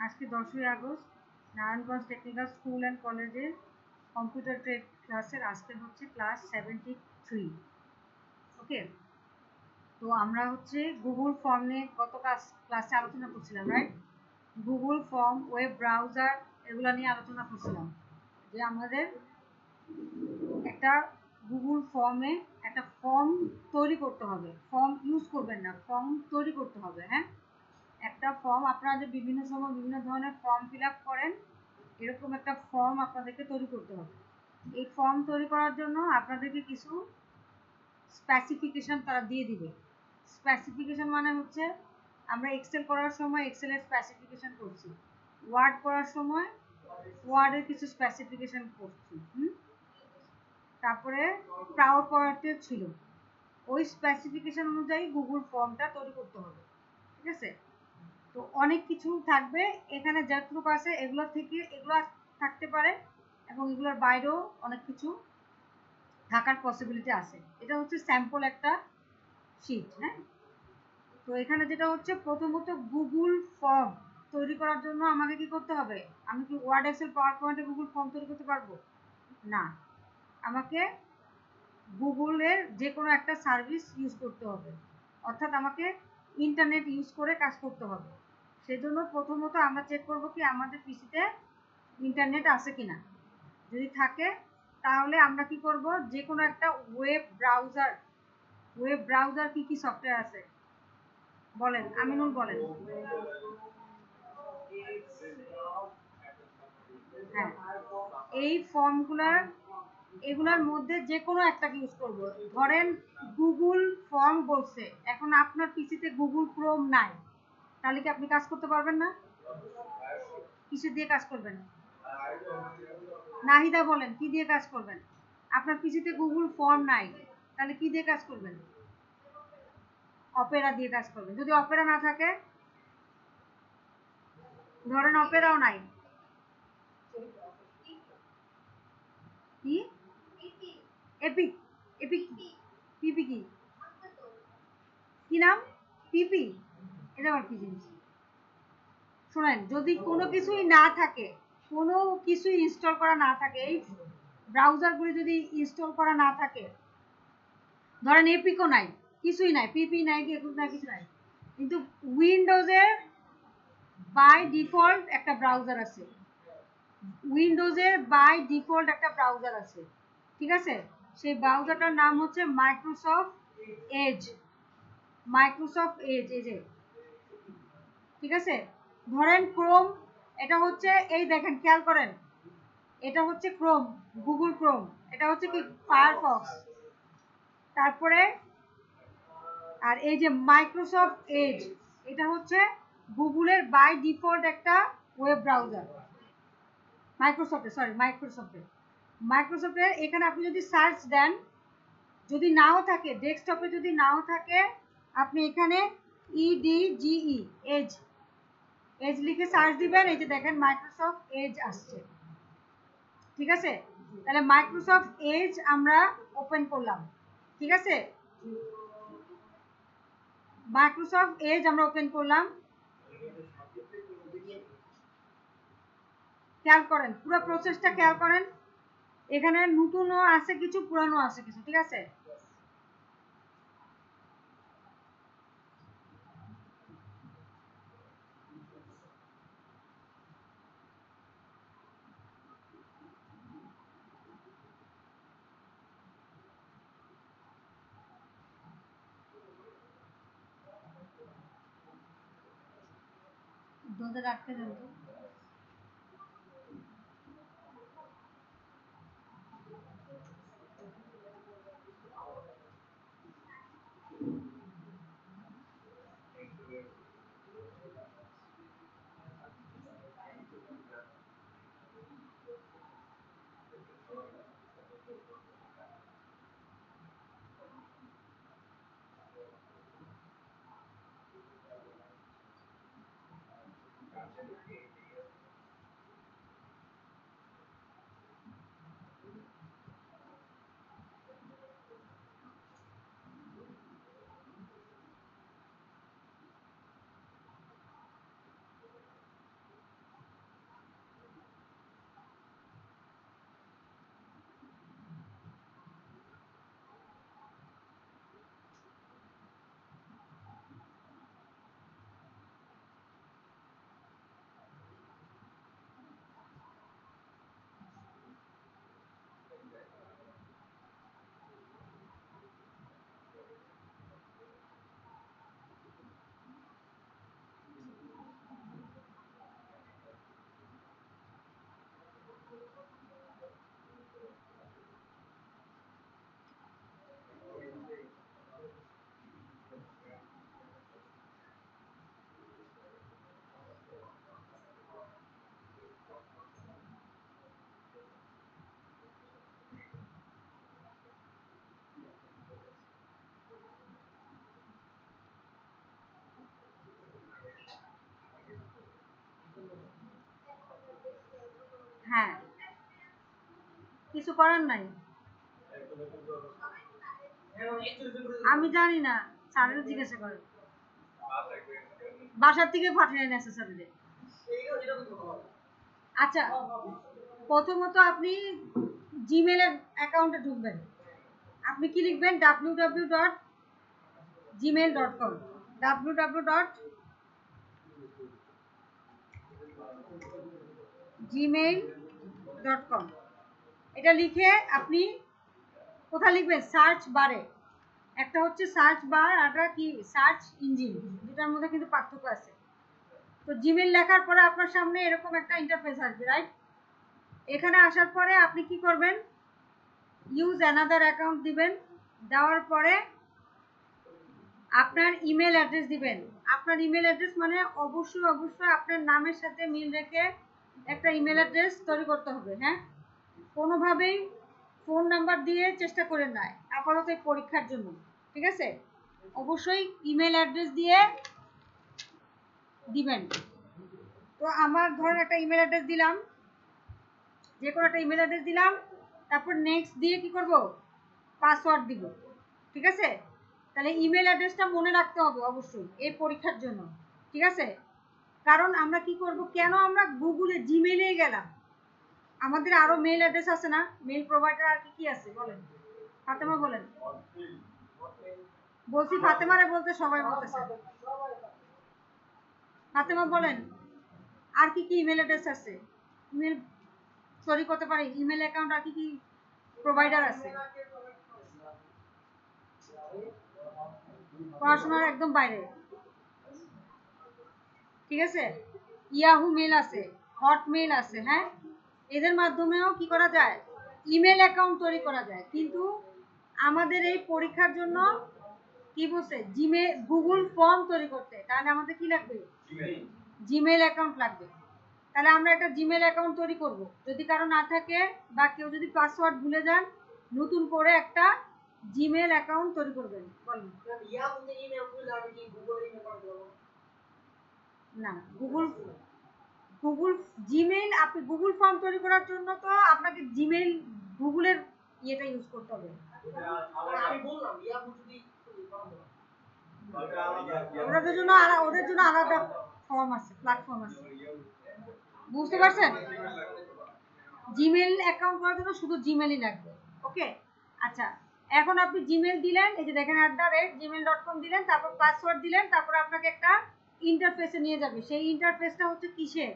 আজকে 10ই August Narayanganj technical school and কলেজের কম্পিউটার ট্রেড ক্লাসের আজকে হচ্ছে ক্লাস 73। ওকে, তো আমরা হচ্ছে গুগল ফর্ম নিয়ে গত ক্লাসে আলোচনা করছিলাম, right? Google form, web browser, এগুলো নিয়ে আলোচনা করছিলাম যে আমাদের একটা গুগল ফর্মে একটা ফর্ম তৈরি করতে হবে। ফর্ম ইউজ করবেন না, ফর্ম তৈরি করতে হবে। হ্যাঁ, একটা ফর্ম আপনারা যে বিভিন্ন সময় বিভিন্ন ধরনের ফর্ম ফিল আপ করেন, এরকম একটা ফর্ম আপনাদেরকে তৈরি করতে হবে। এই ফর্ম তৈরি করার জন্য আপনাদেরকে কিছু স্পেসিফিকেশন তারা দিয়ে দিবে। স্পেসিফিকেশন মানে হচ্ছে আমরা এক্সেল করার সময় এক্সেলের স্পেসিফিকেশন করছি, ওয়ার্ড করার সময় ওয়ার্ডের কিছু স্পেসিফিকেশন করছি। তারপরে পাওয়ার পয়েন্টে ছিল, ওই স্পেসিফিকেশন অনুযায়ী গুগল ফর্মটা তৈরি করতে হবে। ঠিক আছে, তো অনেক কিছু থাকবে এখানে, যতটুকু আছে এগুলো থেকে এগুলো থাকতে পারে এবং এগুলোর বাইরেও অনেক কিছু থাকার পসিবিলিটি আছে। এটা হচ্ছে স্যাম্পল একটা শিট। হ্যাঁ, তো এখানে যেটা হচ্ছে প্রথমত গুগল ফর্ম তৈরি করার জন্য আমাকে কি করতে হবে? আমি কি ওয়ার্ড, এক্সেল, পাওয়ার পয়েন্টে গুগল ফর্ম তৈরি করতে পারবো না? আমাকে গুগলের যে কোনো একটা সার্ভিস ইউজ করতে হবে, অর্থাৎ আমাকে ইন্টারনেট ইউজ করে কাজ করতে হবে। সেজন্য প্রথমত আমরা চেক করব কি আমাদের পিসিতে ইন্টারনেট আছে কিনা। যদি থাকে তাহলে আমরা কি করব, যে কোনো একটা ওয়েব ব্রাউজার কি কি সফটওয়্যার আছে বলেন, আমিনুল বলেন। হ্যাঁ, এই ফর্মগুলার এগুলোর মধ্যে যে কোনো একটাকে ইউজ করব। ধরেন গুগল ফর্ম বলছে, এখন আপনার পিসিতে গুগল ক্রোম নাই, তাহলে কি আপনি কাজ করতে পারবেন না? কিছু দিয়ে কাজ করবেন? নাহিদা বলেন, কি দিয়ে কাজ করবেন? আপনার পিসিতে গুগল ফর্ম নাই, তাহলে কি দিয়ে কাজ করবেন? অপেরা দিয়ে কাজ করবেন। যদি অপেরা না থাকে, ধরেন অপেরাও নাই, কি এপিক, এপিক পিপি কি কি নাম? পিপি, এটা আবার কি জিনিস? শোনেন, যদি কোনো কিছুই না থাকে, কোনো কিছুই ইনস্টল করা না থাকে, এই ব্রাউজারগুলি যদি ইনস্টল করা না থাকে, ধরেন এপিকও নাই, কিছুই নাই, পিপি নাই, কিছু নাই, কিন্তু উইন্ডোজের বাই ডিফল্ট একটা ব্রাউজার আছে, উইন্ডোজের বাই ডিফল্ট একটা ব্রাউজার আছে। ঠিক আছে, সেই ব্রাউজারটার নাম হচ্ছে মাইক্রোসফট এজ। মাইক্রোসফট এজ, এই যে, ঠিক আছে। ধরেন ক্রোম, এটা হচ্ছে, এই দেখেন খেয়াল করেন, এটা হচ্ছে ক্রোম, গুগল ক্রোম। এটা হচ্ছে কি ফায়ারফক্স। তারপরে আর এই যে মাইক্রোসফট এজ, এটা হচ্ছে গুগলের বাই ডিফল্ট একটা ওয়েব ব্রাউজার। মাইক্রোসফটের এখানে আপনি যদি সার্চ দেন, যদি নাও থাকে ডেস্কটপে, যদি নাও থাকে, আপনি এখানে ইডিজিই এজ, এজ লিখে সার্চ দিবেন, এই যে দেখেন মাইক্রোসফট এজ আসছে। ঠিক আছে, তাহলে মাইক্রোসফট এজ আমরা ওপেন করলাম। ঠিক আছে, মাইক্রোসফট এজ আমরা ওপেন করলাম। খেয়াল করেন পুরো প্রসেসটা, খেয়াল করেন, এখানে নতুনও আছে কিছু, পুরানো আছে কিছু। ঠিক আছে, দোদের আটকে দেন তো। হ্যাঁ, কিছু করার নাই। আমি জানি না, স্যারের জিজ্ঞাসা করেন। বাসার থেকে পাঠিয়ে নেসেসারিলি। আচ্ছা, প্রথমত আপনি জিমেলের অ্যাকাউন্টে ঢুকবেন। আপনি কি লিখবেন? www.gmail.com www.gmail.com এটা লিখে আপনি কোথায় লিখবেন? সার্চ বারে। একটা হচ্ছে সার্চ বার, আর একটা কি সার্চ ইঞ্জিন, দুটার মধ্যে কিন্তু পার্থক্য আছে। তো জিমেল লেখার পরে আপনার সামনে এরকম একটা ইন্টারফেস আসবে, রাইট? এখানে আসার পরে আপনি কি করবেন? ইউজ অ্যানাদার অ্যাকাউন্ট দিবেন। দেওয়ার পরে আপনার ইমেল অ্যাড্রেস দিবেন। আপনার ইমেল অ্যাড্রেস মানে অবশ্যই আপনার নামের সাথে মিল রেখে একটা ইমেল অ্যাড্রেস তৈরি করতে হবে। হ্যাঁ, কোনোভাবেই ফোন নাম্বার দিয়ে চেষ্টা করেন না আপাতত পরীক্ষার জন্য, ঠিক আছে? অবশ্যই ইমেল অ্যাড্রেস দিয়ে দিবেন। তো আমার ধরেন একটা ইমেল অ্যাড্রেস দিলাম, যে কোনো একটা ইমেল অ্যাড্রেস দিলাম, তারপর নেক্সট দিয়ে কি করব? পাসওয়ার্ড দিব, ঠিক আছে? তাহলে ইমেল অ্যাড্রেসটা মনে রাখতে হবে অবশ্যই এই পরীক্ষার জন্য, ঠিক আছে? কারণ আমরা কি করব, কেন আমরা গুগলে জিমেলে গেলাম? আমাদের আরো মেল অ্যাড্রেস আছে না? মেল প্রোভাইডার আর কি কি আছে বলেন? ফাতেমা বলেন। বলছি ফাতেমারে বলতে, সবাই বলতেছে। ফাতেমা বলেন, আর কি কি ইমেল অ্যাড্রেস আছে? ইমেল তৈরি করতে পারি, ইমেল অ্যাকাউন্ট আর কি কি প্রোভাইডার আছে? পড়াশোনার একদম বাইরে, ঠিক আছে? ইয়াহু মেল আছে, হটমেল আছে, হ্যাঁ, এদের মাধ্যমেও কি করা যায়? ইমেল অ্যাকাউন্ট তৈরি করা যায়। কিন্তু আমাদের এই পরীক্ষার জন্য কি বলছে? গুগল ফর্ম তৈরি করতে, তাহলে আমাদের কি লাগবে? জিমেল অ্যাকাউন্ট লাগবে। তাহলে আমরা একটা জিমেল অ্যাকাউন্ট তৈরি করব। যদি কারো না থাকে বা কেউ যদি পাসওয়ার্ড ভুলে যান, নতুন করে একটা জিমেল অ্যাকাউন্ট তৈরি করবেন। বলুন। না, গুগল জিমেইল, আপনি গুগল ফর্ম তৈরি করার জন্য তো আপনাকে জিমেইল গুগলের ইয়েটা ইউজ করতে হবে। ওদের জন্য আলাদা ফর্ম আছে, প্ল্যাটফর্ম আছে, বুঝতে পারছেন? জিমেইল অ্যাকাউন্ট করার জন্য শুধু জিমেইলই লাগবে। ওকে, আচ্ছা, এখন আপনি জিমেইল দিলেন, এই যে দেখেন @gmail.com দিলেন, তারপর পাসওয়ার্ড দিলেন, তারপর আপনাকে একটা ইন্টারফেসে নিয়ে যাবে। সেই ইন্টারফেসটা হচ্ছে কিসের?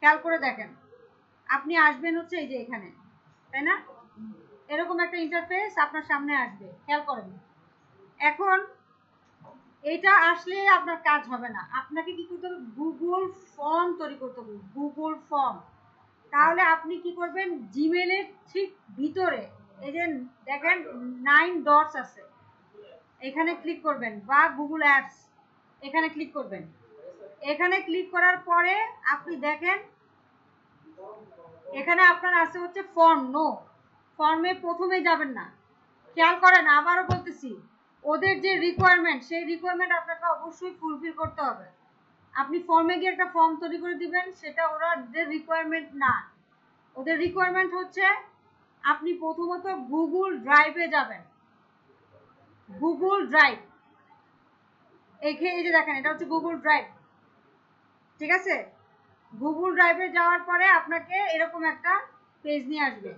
খেয়াল করে দেখেন, আপনি আসবেন হচ্ছে এই যে এখানে, তাই না? এরকম একটা ইন্টারফেস আপনার সামনে আসবে, খেয়াল করেন। এখন এটা আসলে আপনার কাজ হবে না, আপনাকে কি করতে হবে? গুগল ফর্ম তৈরি করতে হবে, গুগল ফর্ম। তাহলে আপনি কি করবেন? জিমেলের ঠিক ভিতরে এই যে দেখেন 9 ডটস আছে, এখানে ক্লিক করবেন, বা গুগল অ্যাপস, এখানে ক্লিক করবেন। এখানে ক্লিক করার পরে আপনি দেখেন এখানে আপনার আছে হচ্ছে ফর্ম। নো, ফর্মে প্রথমে যাবেন না। খেয়াল করেন, আবারও বলতেছি, ওদের যে রিকোয়ারমেন্ট, সেই রিকোয়ারমেন্ট আপনাকে অবশ্যই ফুলফিল করতে হবে। আপনি ফর্মে গিয়ে একটা ফর্ম তৈরি করে দিবেন, সেটা ওদের রিকোয়ারমেন্ট না। ওদের রিকোয়ারমেন্ট হচ্ছে আপনি প্রথমত গুগল ড্রাইভে যাবেন। গুগল ড্রাইভ, এই যে দেখেন, এটা হচ্ছে গুগল ড্রাইভ, ঠিক আছে? গুগল ড্রাইভে যাওয়ার পরে আপনাকে এরকম একটা পেজ নিয়ে আসবে,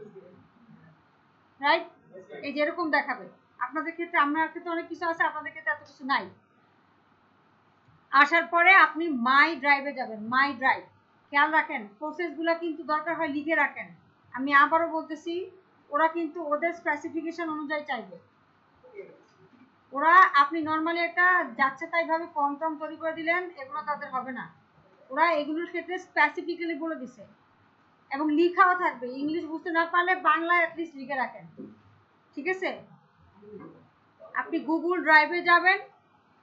রাইট? এই যেরকম দেখাবে। আপনাদের ক্ষেত্রে, আমার ক্ষেত্রে অনেক কিছু আছে, আপনাদের ক্ষেত্রে এত কিছু নাই। আসার পরে আপনি মাই ড্রাইভে যাবেন। মাই ড্রাইভ, খেয়াল রাখেন প্রসেসগুলো কিন্তু দরকার হয় লিখে রাখেন। আমি আবারও বলতেছি, ওরা কিন্তু ওদের স্পেসিফিকেশন অনুযায়ী চাইবে। ওরা, আপনি নর্মালি একটা যাচ্ছে তাই ভাবে ফর্ম টর্ম তৈরি করে দিলেন, এগুলো তাদের হবে না। ওরা এগুলোর ক্ষেত্রে স্পেসিফিক্যালি বলে দিছে, এবং লিখাও থাকবে। ইংলিশ বুঝতে না পারলে বাংলা অ্যাটলিস্ট লিখে রাখেন, ঠিক আছে? আপনি গুগল ড্রাইভে যাবেন।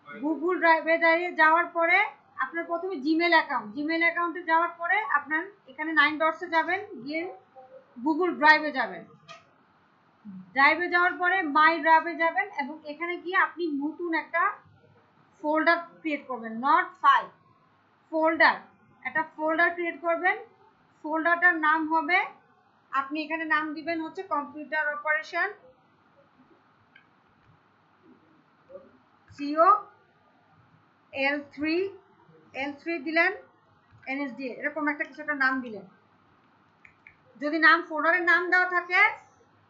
গুগল ড্রাইভে যাওয়ার পরে আপনার প্রথমে জিমেল অ্যাকাউন্টে যাওয়ার পরে আপনার এখানে 9 ডটসে যাবেন, গিয়ে গুগল ড্রাইভে যাবেন। ড্রাইভে যাওয়ার পরে মাই ড্রাইভে যাবেন, এবং এখানে গিয়ে আপনি নতুন একটা ফোল্ডার ক্রিয়েট করবেন, নট ফাইল, ফোল্ডার। একটা ফোল্ডার ক্রিয়েট করবেন। ফোল্ডারটার নাম হবে, আপনি এখানে নাম দিবেন হচ্ছে কম্পিউটার অপারেশন CO L3 দিলেন NSD, এরকম একটা কিছু একটা নাম দিলেন। যদি নাম ফোল্ডারের নাম দেওয়া থাকে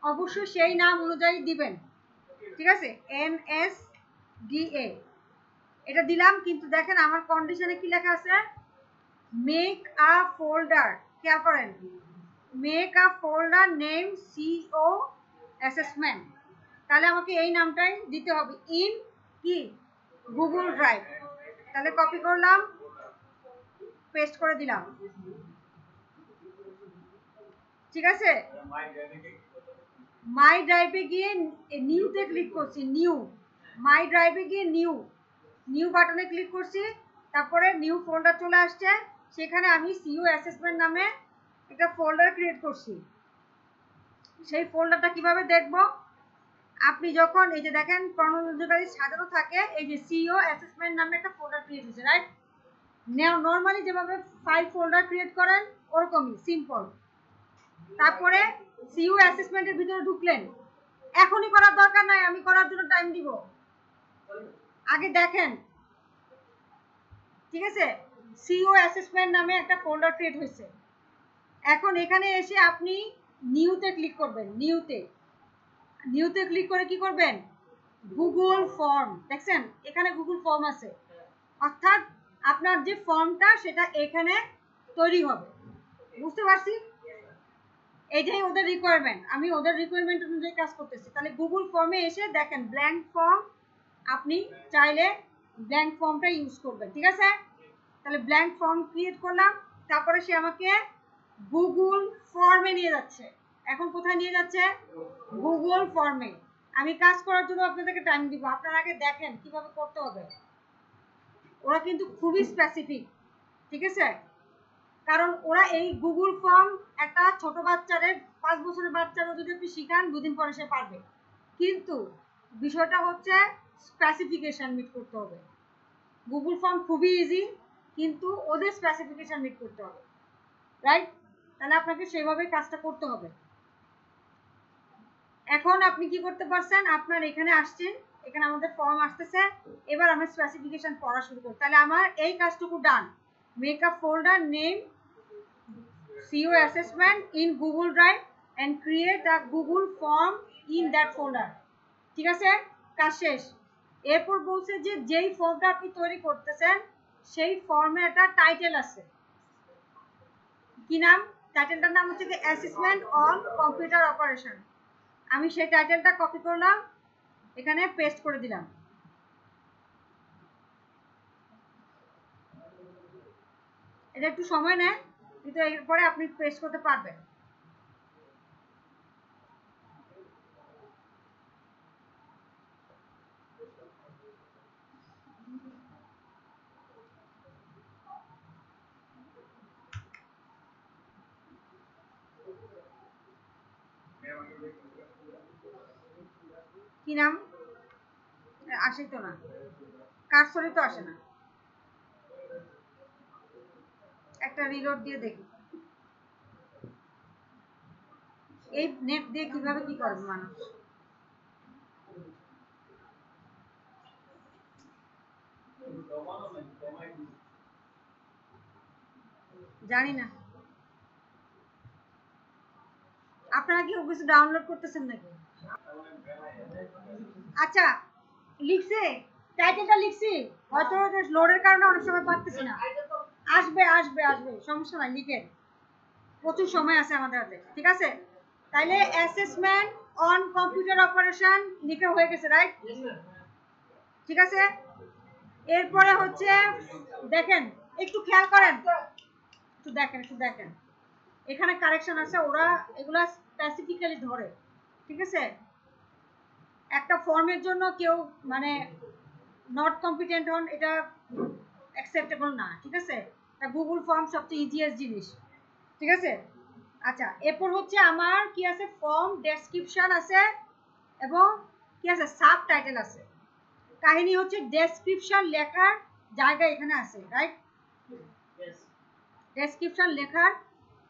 অবশ্যই সেই নাম অনুযায়ী দিবেন, ঠিক আছে? NSDA এটা দিলাম, কিন্তু দেখেন আমার কন্ডিশনে কি লেখা আছে, মেক আ ফোল্ডার, খেয়াল করেন, make a folder name CO assessment, তাহলে আমাকে এই নামটাই দিতে হবে, ইন কি গুগল ড্রাইভ। তাহলে কপি করলাম, পেস্ট করে দিলাম, ঠিক আছে? মাই ড্রাইভে গিয়ে নিউতে ক্লিক করছি, নিউ, মাই ড্রাইভে গিয়ে নিউ বাটনে ক্লিক করছি, তারপরে নিউ ফোল্ডার চলে আসছে, সেখানে আমি CO অ্যাসেসমেন্ট নামে একটা ফোল্ডার ক্রিয়েট করছি। সেই ফোল্ডারটা কিভাবে দেখব, আপনি যখন এই যে দেখেন ক্রনোলজিক্যালি সাজানো থাকে, এই যে CO অ্যাসেসমেন্ট নামে একটা ফোল্ডার ক্রিয়েট হয়েছে, রাইট? নর্মালি যেভাবে ফাইল ফোল্ডার ক্রিয়েট করেন ওরকমই সিম্পল। তারপরে CO অ্যাসেসমেন্টের ভিতরে ঢুকলেন, এখনই করার দরকার নাই, আমি করার জন্য টাইম দিব, আগে দেখেন, ঠিক আছে? CO অ্যাসেসমেন্ট নামে একটা ফোল্ডার ক্রিয়েট হয়েছে। এখন এখানে এসে আপনি নিউতে ক্লিক করবেন, নিউতে ক্লিক করে কি করবেন, গুগল ফর্ম, দেখছেন এখানে গুগল ফর্ম আছে, অর্থাৎ আপনার যে ফর্মটা সেটা এখানে তৈরি হবে, বুঝতে পারছি? এটাই ওদের রিকোয়ারমেন্ট, আমি ওদের রিকোয়ারমেন্ট অনুযায়ী কাজ করতেছি। তাহলে গুগল ফর্মে এসে দেখেন ব্ল্যাঙ্ক ফর্ম, আপনি চাইলে ব্ল্যাঙ্ক ফর্মটা ইউজ করবেন, ঠিক আছে? তাহলে ব্ল্যাঙ্ক ফর্ম ক্রিয়েট করলাম, তারপরে সে আমাকে গুগল ফর্মে নিয়ে যাচ্ছে। এখন কোথায় নিয়ে যাচ্ছে, গুগল ফর্মে। আমি কাজ করার জন্য আপনাদেরকে টাইম দিব, আপনারা আগে দেখেন কিভাবে করতে হবে। ওরা কিন্তু খুবই স্পেসিফিক, ঠিক আছে? কারণ ওরা এই গুগল ফর্ম একটা ছোট বাচ্চাদের 5 বছরের বাচ্চারও যদি আপনি শিখান 2 দিন পরে সে পারবে, কিন্তু বিষয়টা হচ্ছে স্পেসিফিকেশন মিট করতে হবে। গুগল ফর্ম খুবই ইজি, কিন্তু ওদের স্পেসিফিকেশন মিট করতে হবে, রাইট? তাহলে আপনাকে সেভাবে কাজটা করতে হবে। এখন আপনি কি করতে পারছেন, আপনার এখানে আসছেন, এখানে আমাদের ফর্ম আসতেছে, এবার আমরা স্পেসিফিকেশন পড়া শুরু করি। তাহলে আমার এই কাজটুকু done, make a folder name CO assessment in Google Drive and create a Google form in that folder, ঠিক আছে? কাজ শেষ। এরপর বলছে যে যেই ফর্মটা আপনি তৈরি করতেছেন সেই ফর্মে একটা টাইটেল আছে, কি নাম, টাইটেলটার নাম হচ্ছে কি অ্যাসেসমেন্ট অন কম্পিউটার অপারেশন। আমি সেই টাইটেলটা কপি করলাম, এখানে পেস্ট করে দিলাম। এটা একটু সময় নেয়, কিন্তু এরপরে আপনি পেস্ট করতে পারবেন। কি নাম, আসেই তো না, কারসরি তো আসে না, একটা রিলোড দিয়ে দেখি। এই নেট দিয়ে কিভাবে কি করবে মানুষ, জানি না। আপনারা কি কিছু ডাউনলোড করতেছেন নাকি? আচ্ছা, লিখছে, টাইটেলটা লিখছি, হয়তো লোডের কারণে অনেক সময় পাচ্ছি না। আসবে আসবে আসবে, সমস্যা নাই, লিখেন, প্রচুর সময় আছে আমাদের হাতে, ঠিক আছে? তাইলে অ্যাসেসমেন্ট অন কম্পিউটার অপারেশন লিখা হয়ে গেছে, রাইট? ঠিক আছে। এরপরে হচ্ছে দেখেন, একটু খেয়াল করেন, একটু দেখেন এখানে কারেকশন আছে, ওরা এগুলা স্পেসিফিক্যালি ধরে, ঠিক আছে? একটা ফর্মের জন্য কেউ মানে নট কম্পিটেন্ট হন, এটা অ্যাকসেপ্টেবল না, ঠিক আছে? গুগল ফর্ম সবচেয়ে ইজিয়েস্ট জিনিস, ঠিক আছে? আচ্ছা, এরপর হচ্ছে আমার কি আছে, ফর্ম ডেসক্রিপশন আছে এবং কি আছে, সাব টাইটেল আছে। কাহিনী হচ্ছে ডেসক্রিপশন লেখার জায়গা এখানে আছে, রাইট? ডেসক্রিপশন লেখার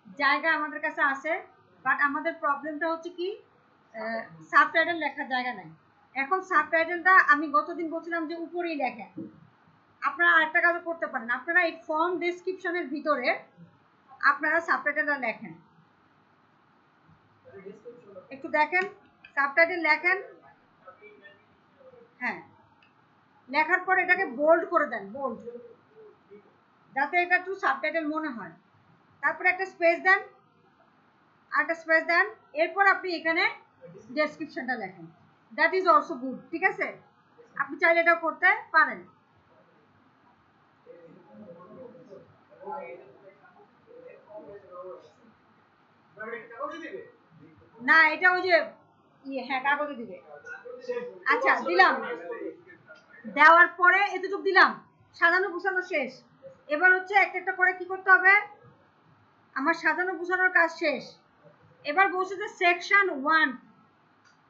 জায়গা আমাদের কাছে আছে, বাট আমাদের প্রবলেমটা হচ্ছে কি সাবটাইটেল লেখার জায়গা নাই। এখন সাবটাইটেলটা আমি গতদিন বলছিলাম যে উপরেই লেখেন। আপনারা আরেকটা কাজ করতে পারেন, আপনারা এই ফর্ম ডেসক্রিপশনের ভিতরে আপনারা সাবটাইটেলটা লেখেন, একটু দেখেন সাবটাইটেল লেখেন। হ্যাঁ, লেখার পর এটাকে বোল্ড করে দেন, বোল্ড, যাতে এটা একটু সাবটাইটেল মনে হয়। তারপরে একটা স্পেস দেন, আর একটা স্পেস দেন, এরপর আপনি এখানে ডেসক্রিপশনটা লেখেন। দ্যাট ইজ অলসো গুড, ঠিক আছে? আপনি চাইলে এটাও করতে পারেন। না, এটা ওই যে হ্যাঁ কাগজে দিবে। আচ্ছা দিলাম, দেওয়ার পরে এতটুকু দিলাম, সাজানো গুছানো শেষ। এবার হচ্ছে একটা একটা করে কি করতে হবে, আমার সাজানো গুছানোর কাজ শেষ। এবার বলছে যে সেকশন 1।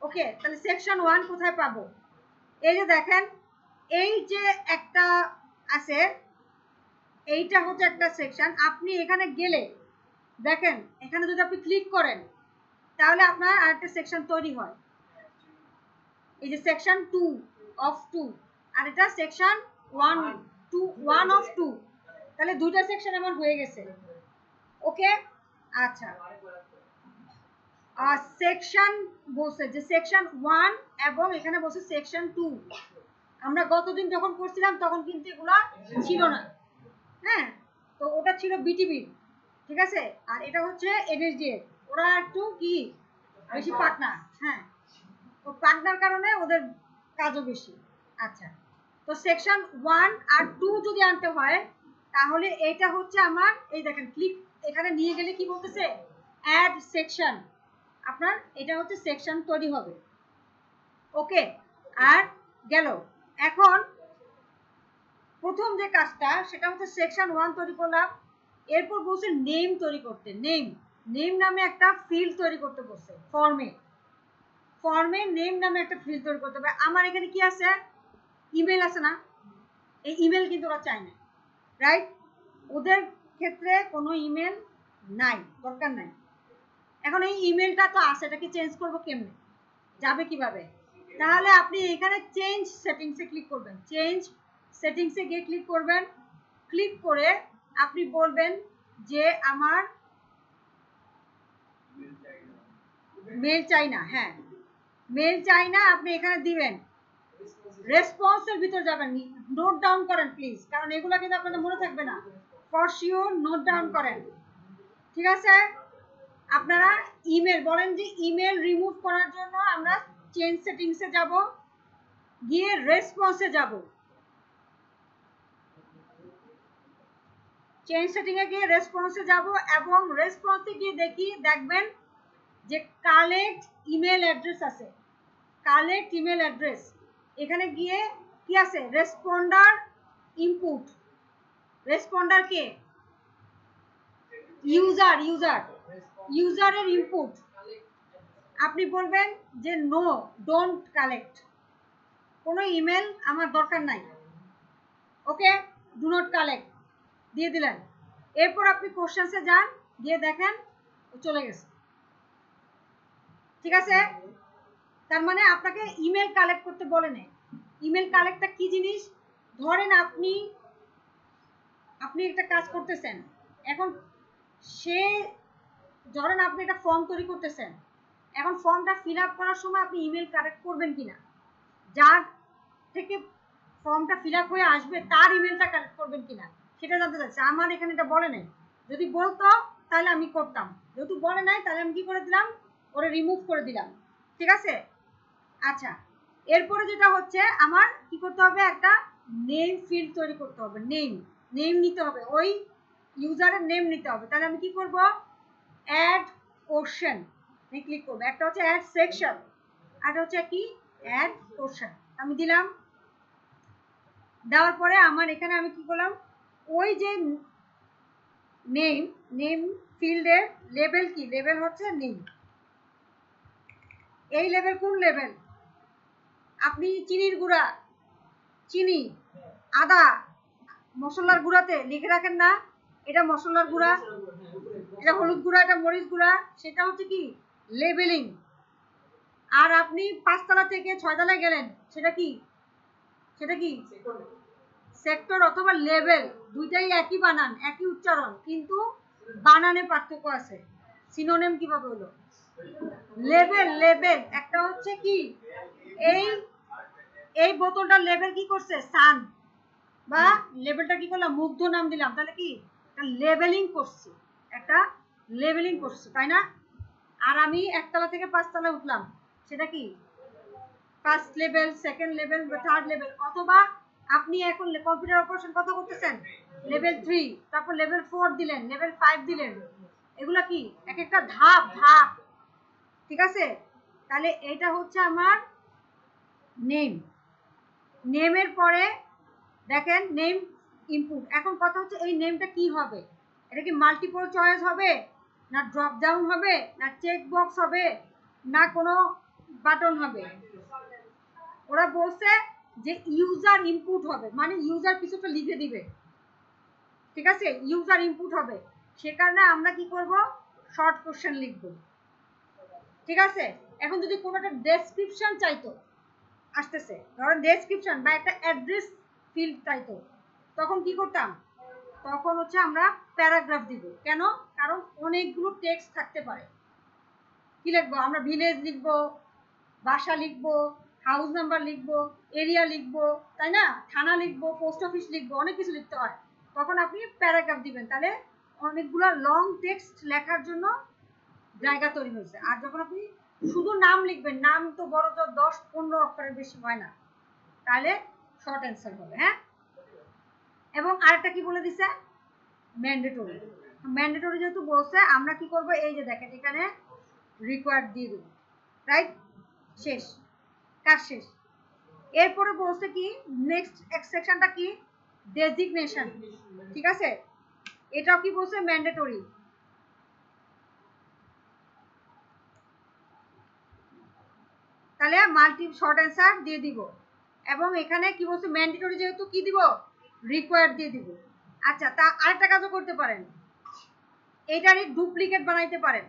ওকে, তাহলে সেকশন 1 কোথায় পাবো? এই যে দেখেন, এই যে একটা আছে, এইটা হচ্ছে একটা সেকশন। আপনি এখানে গেলে দেখেন, এখানে যদি আপনি ক্লিক করেন তাহলে আপনার আরেকটা সেকশন তৈরি হয়। এই যে সেকশন 2 অফ 2, আর এটা সেকশন 1 অফ 2, তাহলে দুইটা সেকশন আমার হয়ে গেছে। ওকে, আচ্ছা, সেকশন বলছে যে সেকশন 1 এবং এখানে বলছে সেকশন 2। আমরা গতদিন যখন করছিলাম তখন কিন্তু এগুলো ছিল না। হ্যাঁ, তো ওটা ছিল বিটিবি, ঠিক আছে? আর এটা হচ্ছে এনএসডিএ, ওরা একটু কি বেশি পার্টনার। হ্যাঁ, তো পার্টনার কারণে ওদের কাজও বেশি। আচ্ছা, তো সেকশন 1 আর 2 যদি আনতে হয় তাহলে এটা হচ্ছে আমার, এই দেখেন ক্লিক এখানে নিয়ে গেলে কি বলতেছে, অ্যাড সেকশন। আপনার এটা হচ্ছে সেকশন তৈরি হবে। ওকে, আর গেল। এখন প্রথম যে কাজটা সেটা হচ্ছে সেকশন 1 তৈরি করলাম। এরপর বলছে নেম তৈরি করতে। নেম নামে একটা ফিল্ড তৈরি করতে বলছে। ফর্মে নেম নামে একটা ফিল্ড তৈরি করতে হবে। আমার এখানে কি আছে, ইমেল আছে না? এই ইমেল কিন্তু ওরা চায় না, রাইট? ওদের ক্ষেত্রে কোনো ইমেল নাই, দরকার নাই। এখন এই ইমেলটা তো আছে, এটাকে চেঞ্জ করবো কেমনে, যাবে কিভাবে? তাহলে আপনি এখানে চেঞ্জ সেটিংসে ক্লিক করবেন। চেঞ্জ সেটিংসে গিয়ে ক্লিক করবেন। ক্লিক করে আপনি বলবেন যে আমার মেল চাই না। হ্যাঁ, মেল চাই না, আপনি এখানে দিবেন। রেসপন্সের ভিতর যাবেন, নোট ডাউন করেন প্লিজ, কারণ এগুলো কিন্তু আপনাদের মনে থাকবে না। ফর শিওর নোট ডাউন করেন, ঠিক আছে? আপনারা ইমেল বলেন যে ইমেল রিমুভ করার জন্য আমরা চেঞ্জ সেটিংসে যাব, গিয়ে রেসপন্সে যাব। চেঞ্জ সেটিংয়ে গিয়ে রেসপন্সে যাব এবং রেসপন্সে গিয়ে দেখবেন যে কালেক্ট ইমেল অ্যাড্রেস আছে। কালেক্ট ইমেল অ্যাড্রেস, এখানে গিয়ে কি আছে, রেসপন্ডার ইনপুট। রেসপন্ডার কে? ইউজারের ইনপুট। আপনি বলবেন যে নো, ডোন্ট কালেক্ট, কোনো ইমেল আমার দরকার নাই। ওকে, ডু নট কালেক্ট দিয়ে দিলেন। এরপর আপনি কোশ্চেন্সে যান, গিয়ে দেখেন চলে গেছে, ঠিক আছে? তার মানে আপনাকে ইমেল কালেক্ট করতে বলে নেই। ইমেল কালেক্টটা কি জিনিস? ধরেন আপনি একটা কাজ করতেছেন, এখন সে, ধরেন আপনি একটা ফর্ম তৈরি করতেছেন, এখন ফর্মটা ফিল আপ করার সময় আপনি ইমেল কালেক্ট করবেন কিনা, যার থেকে ফর্মটা ফিল আপ হয়ে আসবে তার ইমেলটা কালেক্ট করবেন কিনা, সেটা জানতে চাচ্ছে। আমার এখানে এটা বলে নাই, যদি বলতো তাহলে আমি করতাম, যেহেতু বলে নাই তাহলে আমি কি করে দিলাম, ওরে রিমুভ করে দিলাম, ঠিক আছে? আচ্ছা, এরপরে যেটা হচ্ছে আমার কি করতে হবে, একটা নেম ফিল্ড তৈরি করতে হবে। নেম নিতে হবে, ওই ইউজারের নেম নিতে হবে। তাহলে আমি কি করব, অ্যাড কোশ্চেন ক্লিক করবো। একটা হচ্ছে অ্যাড সেকশন, আর হচ্ছে কি অ্যাড কোশ্চেন। আমি দিলাম, দেওয়ার পরে আমার এখানে আমি কি করলাম, ওই যে নেম ফিল্ডের লেবেল কি, লেবেল হচ্ছে নেম। এই লেবেল কোন লেবেল? আপনি চিনির গুঁড়া, চিনি, আদা, মশলার গুঁড়াতে লিখে রাখেন না এটা মশলার গুঁড়া, এটা হলুদ গুঁড়া, এটা মরিচ গুঁড়া, সেটা হচ্ছে কি লেবেলিং। আর আপনি 5 তলা থেকে 6 তলায় গেলেন, সেটা কি সেক্টর অথবা লেভেল। দুইটাই একই বানান, একই উচ্চারণ, কিন্তু বানানে পার্থক্য আছে। সিনোনিম কিভাবে হলো? লেভেল একটা হচ্ছে কি, এই বোতলটার লেভেল কি করছে সান, বা লেভেলটা কি করলাম মুগ্ধ নাম দিলাম, তাহলে কি লেভেলিং করছি, একটা লেভেলিং করছি, তাই না? আর আমি 1 তলা থেকে 5 তলা উঠলাম, সেটা কি ফার্স্ট লেভেল, সেকেন্ড লেভেল বা থার্ড লেভেল। অথবা আপনি এখন কম্পিউটার অপারেশন কত করতেছেন, লেভেল 3, তারপর লেভেল 4 দিলেন, লেভেল 5 দিলেন, এগুলা কি এক একটা ধাপ ধাপ, ঠিক আছে? তাহলে এটা হচ্ছে আমার নেম। নেমের পরে দেখেন নেম ইনপুট। এখন কথা হচ্ছে এই নেমটা কি হবে, এটা কি মাল্টিপল চয়েস হবে, না ড্রপ ডাউন হবে, না চেক বক্স হবে, না কোনো বাটন হবে? ওরা বলছে যে ইউজার ইনপুট হবে, মানে ইউজার কিছুটা লিখে দিবে, ঠিক আছে? ইউজার ইনপুট হবে, সে কারণে আমরা কি করব, শর্ট কোশ্চেন লিখব, ঠিক আছে? এখন যদি কোনো একটা ডেসক্রিপশন চাইতো, আসতেছে ধরেন ডেসক্রিপশন বা একটা অ্যাড্রেস ফিল্ড চাইতো, তখন কি করতাম, তখন হচ্ছে আমরা প্যারাগ্রাফ দিব। কেন? কারণ অনেকগুলো টেক্সট থাকতে পারে। কি লিখবো আমরা, ভিলেজ লিখবো, বাসা লিখবো, হাউস নাম্বার লিখবো, এরিয়া লিখবো, তাই না? থানা লিখবো, পোস্ট অফিস লিখবো, অনেক কিছু লিখতে হয়। তখন আপনি প্যারাগ্রাফ দিবেন, তাহলে অনেকগুলো লং টেক্সট লেখার জন্য জায়গা তৈরি হয়েছে। আর যখন আপনি শুধু নাম লিখবেন, নাম তো বড় তো 10-15 অক্ষরের বেশি হয় না, তাহলে শর্ট অ্যান্সার হবে। হ্যাঁ, এবং আরেকটা কি বলে দিছে, ম্যান্ডেটরি। ম্যান্ডেটরি যেহেতু বলছে, আমরা কি করব, এই যে দেখেন এখানে রিকোয়ার্ড দিয়ে দেব, রাইট? শেষ, কাজ শেষ। এরপরে বলছে কি নেক্সট সেকশনটা কি, ডেজিগনেশন, ঠিক আছে? এটাও কি বলছে, ম্যান্ডেটরি। তাহলে মাল্টি শর্ট অ্যান্সার দিয়ে দিব। এবং এখানে কি বলছে, ম্যান্ডেটরি যেহেতু কি দিব, রিকোয়ার্ড দিয়ে দিব। আচ্ছা, তা আরেকটা কাজও করতে পারেন, এটারই ডুপ্লিকেট বানাইতে পারেন।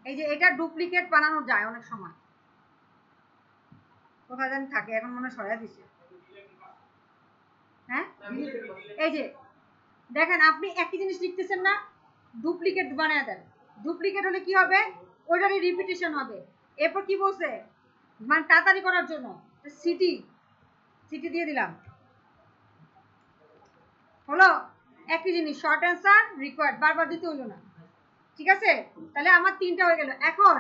এই যে এটা ডুপ্লিকেট বানানো যায় অনেক সময়, কোথায় জানি থাকে, এখন মনে সরাই দিছে। হ্যাঁ, এই যে দেখেন আপনি একই জিনিস লিখতেছেন না, ডুপ্লিকেট বানায় দেন। ডুপ্লিকেট হলে কি হবে, ওইটারই রিপিটেশন হবে। এরপর কি বলছে, মানে তাড়াতাড়ি করার জন্য সিটি দিয়ে দিলাম, হলো একই জিনিস, শর্ট অ্যান্সার রিকোয়ার্ড, বারবার দিতে হইলো না, ঠিক আছে? তাহলে আমার 3টা হয়ে গেল। এখন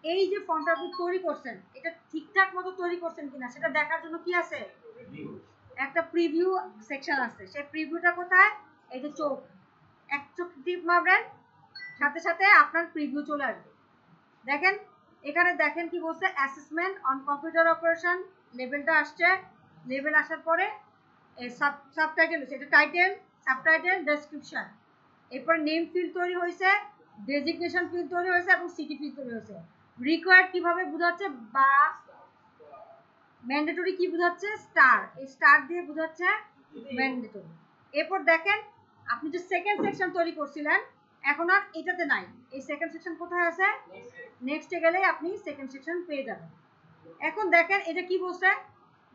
এই যে ফর্মটা আপনি তৈরি করছেন, এটা ঠিকঠাক মতো তৈরি করছেন কিনা সেটা দেখার জন্য কি আছে, একটা প্রিভিউ সেকশন আছে। সেই প্রিভিউটা কোথায়, এই যে চোখ, এক চোখ টিপ মারবেন, সাথে সাথে আপনার প্রিভিউ চলে আসবে। দেখেন এখানে দেখেন কি বলছে, অ্যাসেসমেন্ট অন কম্পিউটার অপারেশন, লেভেলটা আসছে। লেভেল আসার পরে এই সাবটাইটেল, এটা টাইটেল, সাবটাইটেল, ডেসক্রিপশন। এরপর নেম ফিল্ড তৈরি হয়েছে, ডেজিগনেশন ফিল্ড তৈরি হয়েছে, এবং সিটি ফিল্ড তৈরি হয়েছে। রিকোয়ার্ড কিভাবে বোঝাচ্ছে, বা ম্যান্ডেটরি কি বোঝাচ্ছে, স্টার, এই স্টার দিয়ে বোঝাচ্ছে ম্যান্ডেটরি। এরপর দেখেন আপনি যে সেকেন্ড সেকশন তৈরি করছিলেন, এখন আর এটাতে নাই। এই সেকেন্ড সেকশন কোথায় আছে, নেক্সটে গেলে আপনি সেকেন্ড সেকশন পেয়ে যাবেন। এখন দেখেন এটা কি বলছে,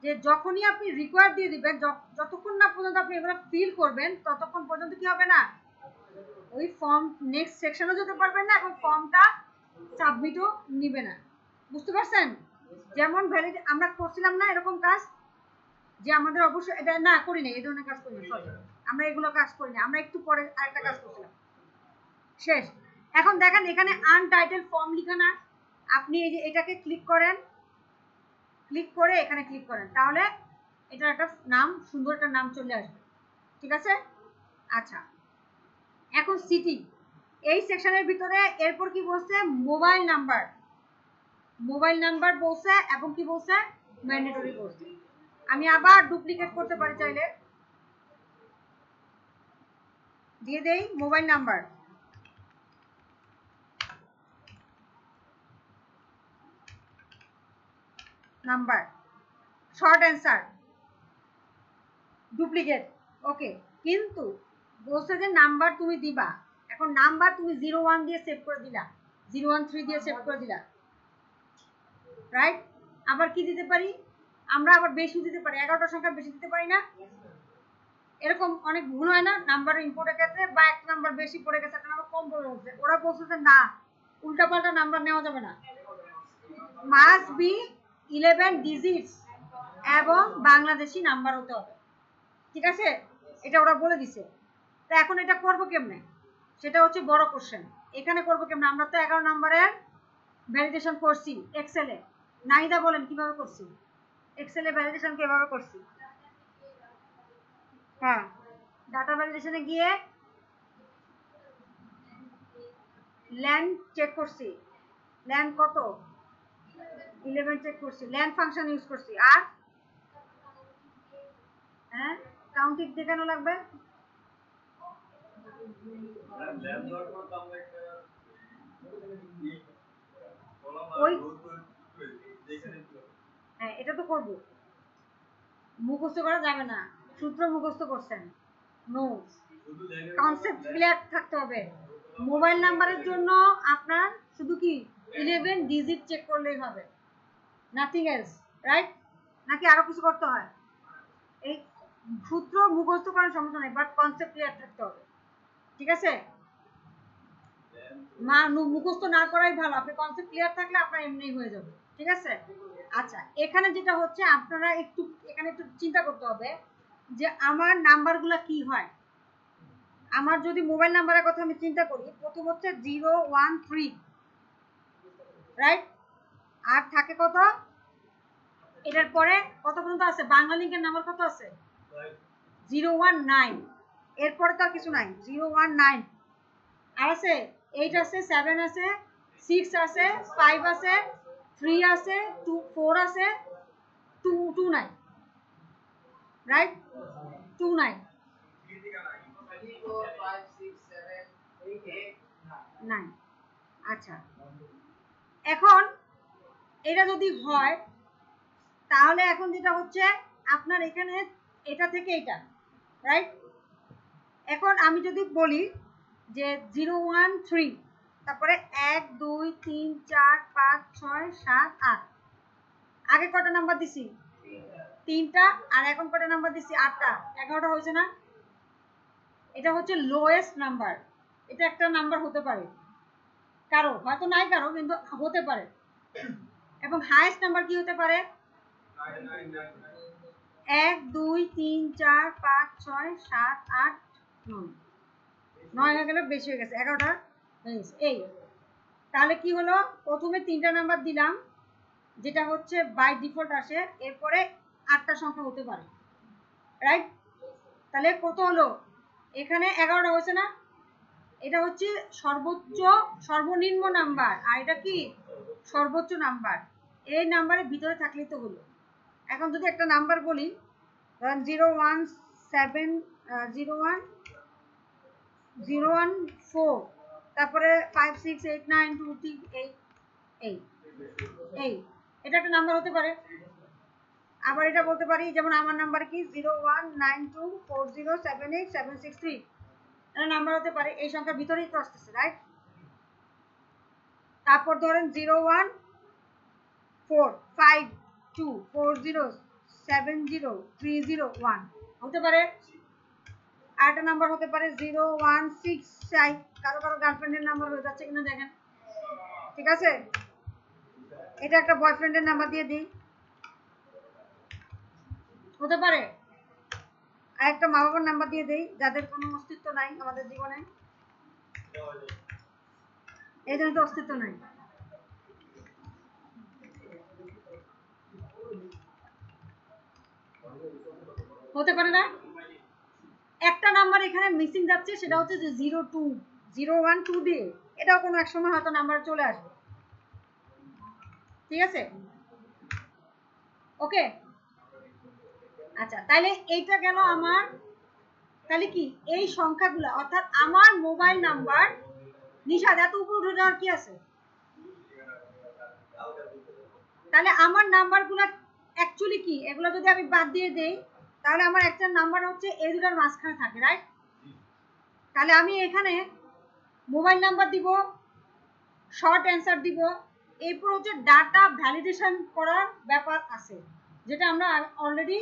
যে যখনই আপনি রিকোয়ার্ড দিয়ে দিবেন, যতক্ষণ না পর্যন্ত আপনি এগুলো ফিল করবেন, ততক্ষণ পর্যন্ত কি হবে না, ওই ফর্ম নেক্সট সেকশনও যেতে পারবেন না, এবং ফর্মটা সাবমিটও নিবে না। বুঝতে পারছেন? যেমন ভ্যালিড আমরা করছিলাম না এরকম কাজ, যে আমাদের অবশ্যই এটা না করি না, এই ধরনের কাজ করি না, সরি আমরা এগুলো কাজ করি না, আমরা একটু পরে আরেকটা কাজ করছিলাম, শেষ। এখন দেখেন এখানে আনটাইটেল ফর্ম লিখা না, আপনি এই যে এটাকে ক্লিক করেন, ক্লিক করে এখানে ক্লিক করেন, তাহলে এটার একটা নাম, সুন্দর একটা নাম চলে আসবে, ঠিক আছে? আচ্ছা, এখন সিটি, এই সেকশনের ভিতরে এরপর কি বলছে, মোবাইল নাম্বার, বলছে, এবং কি বলছে, ম্যান্ডেটরি বলছে। আমি আবার ডুপ্লিকেট করতে পারি চাইলে, দিয়ে দেই mobile number, short answer, duplicate, okay. কিন্তু বলছে যে নাম্বার তুমি দিবা, এখন নাম্বার তুমি 01 দিয়ে সেভ করে দিলা, 013 দিয়ে সেভ করে দিলা, রাইট? আবার কি দিতে পারি আমরা, আবার বেশি দিতে পারি, 11টা সংখ্যা বেশি দিতে পারি না? এরকম অনেক ভুল হয় না নাম্বার ইনপুটের ক্ষেত্রে, বা একটা নাম্বার বেশি পড়ে গেছে, একটা নাম্বার কম পড়ে গেছে, ওরা বলছে না উল্টাপাল্টা নাম্বার নেওয়া যাবে না, মাস্ট বি 11 ডিজিটস এবং বাংলাদেশি নাম্বার হতে হবে, ঠিক আছে? এটা ওরা বলে দিছে। তো এখন এটা করবো কেমনে, সেটা হচ্ছে বড় কোশ্চেন। এখানে করবো কেমনে? আমরা তো 11 নম্বরের ভ্যালিডেশন করছি এক্সেলে। নাহিদা বলেন কিভাবে করছি এক্সেলে ভ্যালিডেশন, কিভাবে করছি? হ্যাঁ, ডাটা ভ্যালিডেশনে গিয়ে ল্যান চেক করছি, ল্যান কত 11 চেক করছি, ল্যান ফাংশন ইউজ করছি, আর হ্যাঁ কাউন্টিং দেখানো লাগবে। ওই হ্যাঁ এটা তো করবো, মুখস্থ করা যাবে না, সূত্র মুখস্থ করছেন, নো, কনসেপ্ট ক্লিয়ার থাকতে হবে। মোবাইল নাম্বারের জন্য আপনার শুধু কি 11 ডিজিট চেক করলেই হবে, নাথিং এলস, রাইট? নাকি আরো কিছু করতে হয়? এই সূত্র মুখস্থ করার সমস্যা নেই, বাট কনসেপ্ট ক্লিয়ার থাকতে হবে, ঠিক আছে? মুখস্থ না করাই ভালো, আপনি কনসেপ্ট ক্লিয়ার থাকলে আপনার এমনিই হয়ে যাবে, ঠিক আছে? আচ্ছা, এখানে যেটা হচ্ছে আপনারা একটু এখানে একটু চিন্তা করতে হবে যে আমার নাম্বারগুলো কি হয়। আমার যদি মোবাইল নাম্বারের কথা আমি চিন্তা করি, প্রথম হচ্ছে 013, রাইট? আর থাকে কত, এটার পরে কত পর্যন্ত আছে? বাংলা লিঙ্কের নাম্বার কত আছে? 019, এরপরে তো আর কিছু নাই, 019 আর আছে 8 আছে, 7 আছে, 6 আছে, 5 আছে, 3 আছে, 4 আছে, 29, রাইট? 29 9। আচ্ছা, এখন এটা যদি হয় তাহলে এখন যেটা হচ্ছে আপনার এখানে এটা থেকে এটা, রাইট? এখন আমি যদি বলি যে 013, তারপরে 1 2 3 4 5 6 7 8, আগে কটা নাম্বার দিছি? 3টা, আর এখন কটা নাম্বার দিছি? 8টা, 11টা হয়েছে না? এটা হচ্ছে লোয়েস্ট নাম্বার, এটা একটা নাম্বার হতে পারে কারো, হয়তো নাই কারো, কিন্তু হতে পারে। এবং হাইয়েস্ট নাম্বার কি হতে পারে? 1 2 3 4 5 6 7 8 9, 9 হয়ে গেলে বেশি হয়ে গেছে, 11টা এই। তাহলে কি হলো, প্রথমে 3টা নাম্বার দিলাম যেটা হচ্ছে বাই ডিফল্ট আসে, এরপরে 8টা সংখ্যা হতে পারে, রাইট? তাহলে কত হলো? এখানে 11টা হয়েছে না? এটা হচ্ছে সর্বোচ্চ সর্বনিম্ন নাম্বার, আর এটা কি সর্বোচ্চ নাম্বার। এই নাম্বারের ভিতরে থাকলেই তো হলো। এখন যদি একটা নাম্বার বলি, ধরেন 017 তারপরে 5 6 8 9 2 3 8 এই এটা একটা নাম্বার হতে পারে। আবার এটা বলতে পারি, যেমন আমার নাম্বার কি 01924078763, এটা নাম্বার হতে পারে, এই সংখ্যার ভিতরেই তো আসতেছে, রাইট? তারপর ধরেন 01452407031 হতে পারে। আরেকটা নাম্বার হতে পারে 016, কারো কারো গার্লফ্রেন্ডের নাম্বার হয়ে যাচ্ছে কিনা দেখেন, ঠিক আছে? এটা একটা বয়ফ্রেন্ডের নাম্বার দিয়ে দিই, হতে পারে। আর একটা মা বাবার নাম্বার দিয়ে দেই, যাদের কোনো অস্তিত্ব নাই আমাদের জীবনে, এই জন্য তো অস্তিত্ব নাই। হতে পারে না? একটা নাম্বার এখানে মিসিং যাচ্ছে, সেটা হচ্ছে যে 012 দিয়ে, এটাও কোনো এক সময় হয়তো নাম্বার চলে আসবে, ঠিক আছে? ওকে, আচ্ছা, তাহলে এইটা গেল আমার। তাহলে কি এই সংখ্যাগুলো, অর্থাৎ আমার মোবাইল নাম্বার, নিশাদ এত উপর উঠে যাওয়ার কি আছে? তাহলে আমার নাম্বারগুলো অ্যাকচুয়ালি কি, এগুলো যদি আমি বাদ দিয়ে দেই তাহলে আমার একটা নাম্বার হচ্ছে এই দুটার মাঝখানে থাকে, রাইট? তাহলে আমি এখানে মোবাইল নাম্বার দিব, শর্ট অ্যান্সার দিব, এরপর হচ্ছে ডাটা ভ্যালিডেশন করার ব্যাপার আছে, যেটা আমরা অলরেডি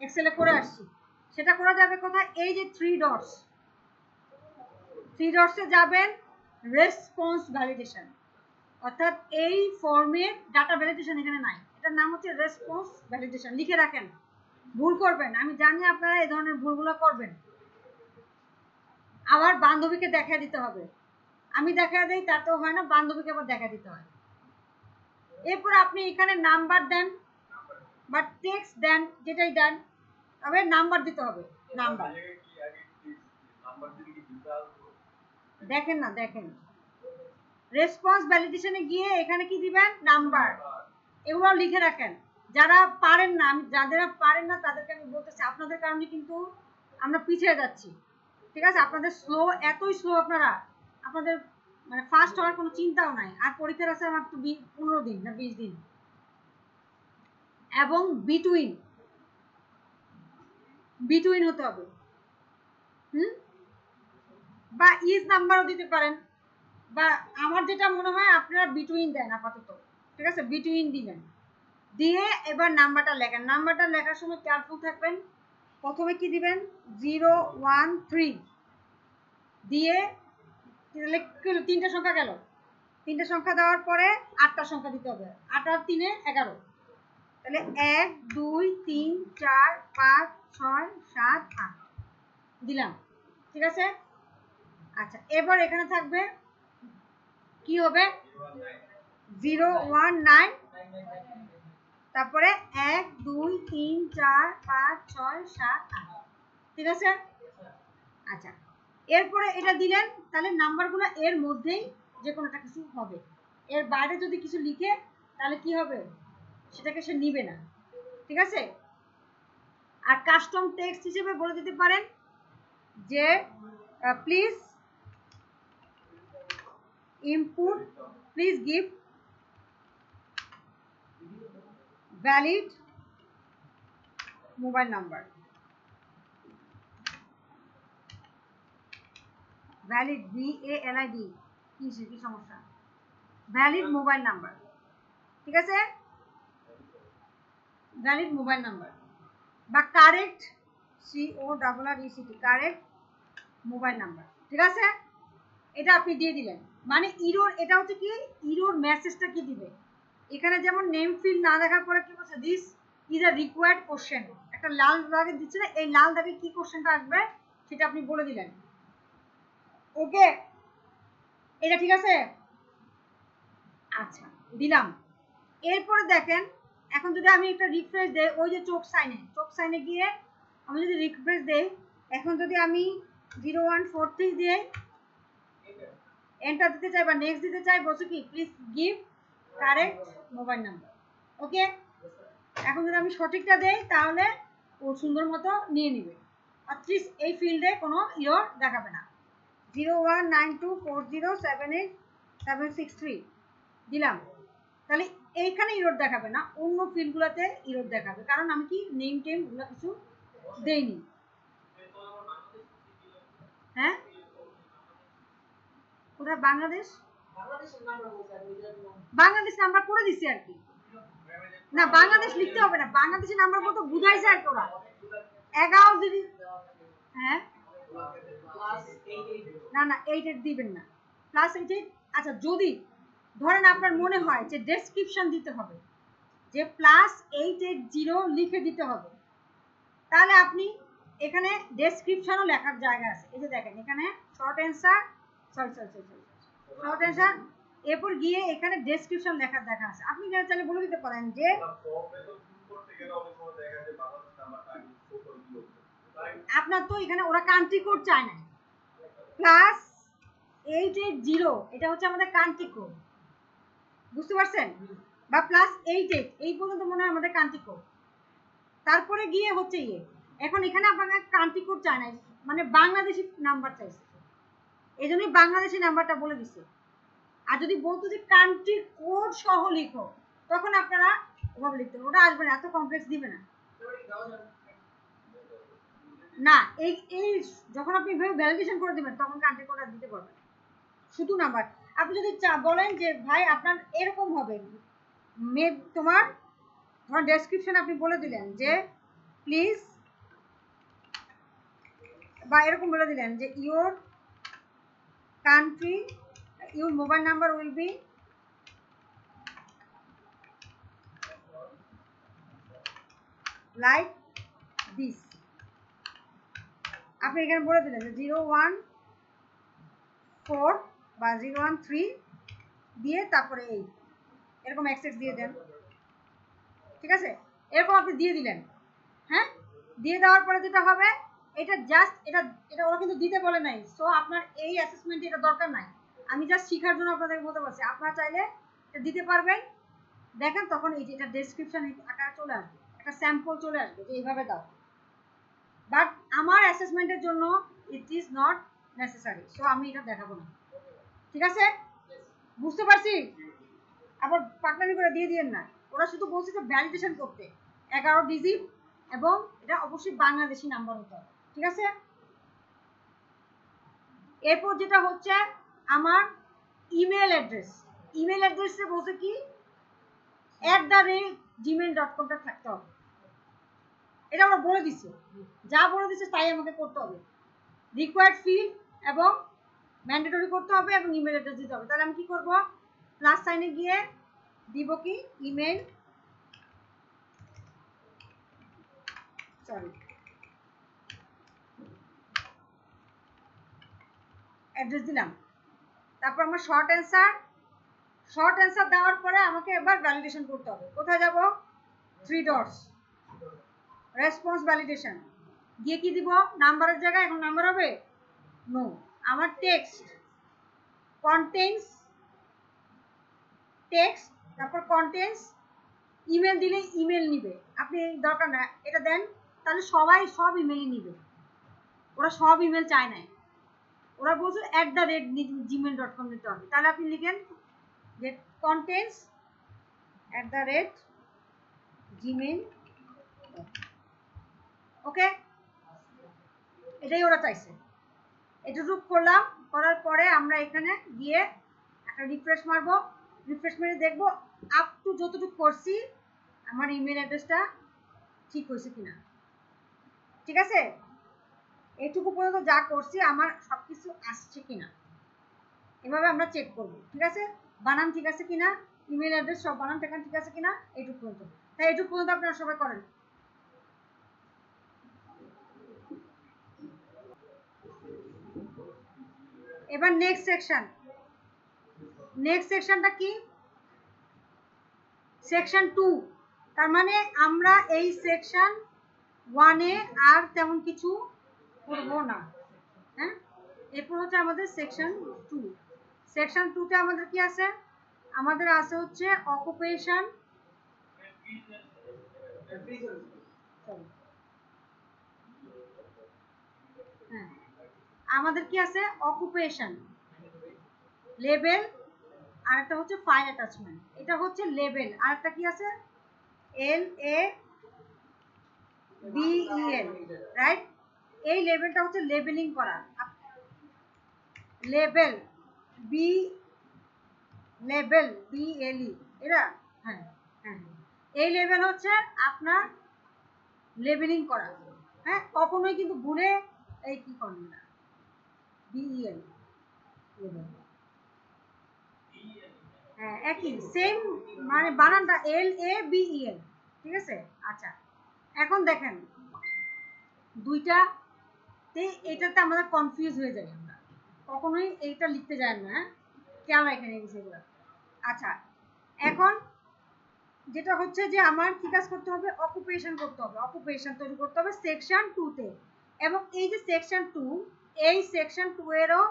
এক্সেলে করে আসছি। সেটা করা যাবে কোথায়? এই যে থ্রি ডটসে যাবেন, রেসপন্স ভ্যালিডেশন, অর্থাৎ এই ফর্মের ডাটা ভ্যালিডেশন এখানে নাই, এটার নাম হচ্ছে রেসপন্স ভ্যালিডেশন। লিখে রাখেন, ভুল করবেন, আমি জানি আপনারা এই ধরনের ভুলগুলো করবেন। আবার বান্ধবীকে দেখা দিতে হবে, আমি দেখা দেই তাতেও হয় না, বান্ধবীকে আবার দেখা দিতে হয়। এরপর আপনি এখানে নাম্বার দেন বা টেক্সট দেন, যেটাই দেন, তবে নাম্বার দিতে হবে। নাম্বার দেখেন না, দেখেন রেসপন্স ভ্যালিডেশনে গিয়ে এখানে কি দিবেন? নাম্বার। এগুলো লিখে রাখেন। যারা পারেন না, আমি যারা পারেন না তাদেরকে আমি বলতেছি, আপনাদের কারণে কিন্তু আমরা পিছিয়ে যাচ্ছি, ঠিক আছে? আপনাদের স্লো, এতই স্লো আপনারা, আপনাদের মানে ফাস্ট হওয়ার কোনো চিন্তাও নাই। আর পরীক্ষার আছে মাত্র 15 দিন না 20 দিন। এবং বিটুইন হতে হবে, বা ইজ নাম্বারও দিতে পারেন, বা আমার যেটা মনে হয় আপনারা বিটুইন দেন আপাতত, ঠিক আছে? বিটুইন দিলেন, দিয়ে এবার নাম্বারটা লেখেন। নাম্বারটা লেখার সময় কেয়ারফুল থাকবেন। প্রথমে কি দিবেন? 013 দিয়ে তিনটা সংখ্যা গেল, তিনটা সংখ্যা দেওয়ার পরে 8টা সংখ্যা দিতে হবে, 8 আর 3 11, তাহলে 1 2 3 4 5 6 7 8 দিলাম, ঠিক আছে? আচ্ছা, এবার এখানে থাকবে কি হবে? 019, তারপরে 1 2 3 4 5 6 7 8, ঠিক আছে? আচ্ছা, এরপরে এটা দিলেন, তাহলে নাম্বারগুলো এর মধ্যেই যে কোনোটা কিছু হবে। এর বাইরে যদি কিছু লিখে তাহলে কি হবে? সেটাকে সে নিবে না, ঠিক আছে? আর কাস্টম টেক্সট হিসেবে বলে দিতে পারেন যে please input, please give valid mobile number, valid VALID, কি সমস্যা? ভ্যালিড মোবাইল নাম্বার, ঠিক আছে? ভ্যালিড মোবাইল নাম্বার বা correct CORRECT, correct mobile number, ঠিক আছে? এটা আপনি দিয়ে দিলেন। মানে ইরোর, এটা হচ্ছে কি ইরোর মেসেজটা কি দিবে এখানে, যেমন নেম ফিল্ড না দেখার পরে কি বলছে? This is a required question, একটা লাল দাগে দিচ্ছে না, এই লাল দাগে কি কোশ্চেনটা আসবে সেটা আপনি বলে দিলেন। ওকে, এটা ঠিক আছে? আচ্ছা, দিলাম। এরপরে দেখেন, এখন যদি আমি একটা রিফ্রেশ দেই, ওই যে চোখ সাইনে গিয়ে আমি যদি রিফ্রেশ দেই, এখন যদি আমি 0143 দিয়ে এন্টার দিতে চাই বা নেক্সট দিতে চাই, বলছে কি please give correct mobile number. Okay, এখন যদি আমি সঠিকটা দেই তাহলে ও সুন্দর মতো নিয়ে নিবে, অ্যাটলিস্ট এই ফিল্ডে কোনো ইরর দেখাবে না। 019240787763 দিলাম, তাহলে এইখানে ইরর দেখাবে না, অন্য ফিল্ডগুলোতে ইরর দেখাবে, কারণ আমি কি নেম টেম গুলো কিছু দেইনি। হ্যাঁ, কোথায় বাংলাদেশ? বাংলাদেশ নাম্বার করে দিছি আর কি। না, বাংলাদেশ লিখতে হবে না, বাংলাদেশের নাম্বার মতো বুঝাইছে আর তোরা 11 যদি, হ্যাঁ না না 88 দিবেন না, +88। আচ্ছা, যদি ধরেন আপনার মনে হয় যে ডেসক্রিপশন দিতে হবে, যে +880 লিখে দিতে হবে, তাহলে আপনি এখানে ডেসক্রিপশনও লেখার জায়গা আছে। এই যে দেখেন এখানে শর্ট অ্যান্সার, শর্ট অ্যান্সার, এরপর গিয়ে এখানে ডেসক্রিপশন লেখার দেখা আছে। আপনি এখানে চাইলে বলে দিতে পারেন যে আপনার তো এখানে ওরা কান্ট্রি কোড চায় না, +880 এটা হচ্ছে আমাদের কান্ট্রি কোড, বুঝতে পারছেন? বা +88 এই পর্যন্ত মনে হয় আমাদের কান্ট্রি কোড। তারপরে গিয়ে হচ্ছে এখন এখানে আপনার কান্ট্রি কোড চায় না, মানে বাংলাদেশি নাম্বার চাইছে, এই জন্যই বাংলাদেশি নাম্বারটা বলে দিচ্ছে। আর যদি বলতো যে কান্ট্রি কোড সহ লিখো, তখন আপনারা ওভাবে লিখতেন, ওটা আসবে না, এত কমপ্লেক্স দিবে না। না, এই এই যখন আপনি ভ্যালিডেশন করে দিবেন তখন কান্ট্রি কোড আর দিতে পারবেন, শুধু নাম্বার। আপনি যদি বলেন যে ভাই আপনার এরকম হবে, তোমার ধর ডেসক্রিপশন আপনি বলে দিলেন যে প্লিজ, বা এরকম বলে দিলেন যে your country, your mobile number will be like this. আপনি এখানে বলে দিলেন যে 014 বা 013 দিয়ে তারপরে এই এরকম এক্সেস দিয়ে দেন, ঠিক আছে? এরকম আপনি দিয়ে দিলেন, হ্যাঁ? দিয়ে দেওয়ার পরে যেটা হবে, এটা জাস্ট এটা এটা ওরা কিন্তু দিতে বলে নাই, সো আপনার এই অ্যাসেসমেন্ট এটা দরকার নাই, আমি জাস্ট শেখার জন্য আপনাদের বলতে পারছি। আপনারা চাইলে এটা দিতে পারবেন, দেখেন তখন এই যে এটা ডেসক্রিপশন আকারে চলে আসবে, একটা স্যাম্পল চলে আসবে যে এইভাবে দাও, বাট আমার অ্যাসেসমেন্টের জন্য it is not necessary, so আমি এটা দেখাবো না, ঠিক আছে? বুঝতে পারছি? আবার পাকনামি করে দিয়ে দিয়েন না, ওরা শুধু বলছে যে ভ্যালিডেশন করতে 11 ডিজিট এবং এটা অবশ্যই বাংলাদেশি নাম্বার হতে হবে, ঠিক আছে? এরপর যেটা হচ্ছে আমার ইমেল অ্যাড্রেস, ইমেল অ্যাড্রেসে বলছে কি @gmail.com টা থাকতে হবে, এটা আমরা বলে দিচ্ছি, যা বলে দিচ্ছে তাই আমাকে করতে হবে, রিকোয়ার্ড ফিল্ড এবং ম্যান্ডেটরি করতে হবে এবং ইমেল অ্যাড্রেস দিতে হবে। তাহলে আমি কি করব, প্লাস সাইনে গিয়ে দিব কি ইমেল, সরি অ্যাড্রেস দিলাম, তারপর আমার শর্ট অ্যান্সার দেওয়ার পরে আমাকে এবার ভ্যালিডেশন করতে হবে। কোথায় যাব, 3 ডটস রেসপন্স ভ্যালিডেশন গিয়ে কি দিব, নাম্বারের জায়গায় এখন নাম্বার হবে নো, আমার টেক্সট কন্টেন্টস, টেক্সট তারপর কন্টেন্টস, ইমেল দিলে ইমেল নিবে, আপনি দরকার না এটা দেন, তাহলে সবাই সব ইমেলই নিবে, ওরা সব ইমেল চায় না, ওরা বলছে @gmail.com দিতে হবে, তাহলে আপনি লিখেন যে কন্টেন্টস @gmail, ওকে? এটাই ওরা চাইছে, এটুকু করলাম, করার পরে আমরা এখানে গিয়ে একটা রিফ্রেশ মারবো, রিফ্রেশ মেরে দেখবো আপ টু যতটুকু করছি আমার ইমেল অ্যাড্রেসটা ঠিক হয়েছে কিনা, ঠিক আছে? এইটুকু পর্যন্ত যা করছি আমার সবকিছু আসছে কিনা, এভাবে আমরা চেক করব, ঠিক আছে? বানান ঠিক আছে কিনা, ইমেল অ্যাড্রেস সব বানান টেকান ঠিক আছে কিনা, এইটুকু পর্যন্ত। তাই এইটুকু পর্যন্ত আপনারা সবাই করেন। এবার নেক্সট সেকশনটা কি, সেকশন 2, তার মানে আমরা এই সেকশন 1 এ আর তেমন কিছু করব না, হ্যাঁ? এরপর হচ্ছে আমাদের সেকশন 2, সেকশন 2 তে আমাদের কি আছে, আমাদের আছে হচ্ছে অকুপেশন, হ্যাঁ আমাদের কি আছে অকুপেশন, লেবেল, আর একটা হচ্ছে ফাইল অ্যাটাচমেন্ট, এটা হচ্ছে লেবেল, আর একটা কি আছে LABEL, রাইট? এই লেবেলটা হচ্ছে লেবেলিং করা, লেবেল বি লেবেল BLE, এরা হ্যাঁ হ্যাঁ এই লেবেল হচ্ছে আপনার লেবেলিং করা, হ্যাঁ? কখনোই কিন্তু ভুলে এই কি করবেন না, BEL লেবেল, হ্যাঁ একই সেম, মানে বানানটা LABEL, ঠিক আছে? আচ্ছা এখন দেখেন দুইটাতে, এটাতে আমাদের কনফিউজ হয়ে যায়, আমরা কখনোই এইটা লিখতে যাই না, হ্যাঁ খেয়াল রাখেন এই বিষয়গুলো। আচ্ছা এখন যেটা হচ্ছে যে আমার কি কাজ করতে হবে, অকুপেশন করতে হবে, অকুপেশন তৈরি করতে হবে সেকশন 2 তে, এবং এই যে সেকশন 2, এই সেকশন 2 এরও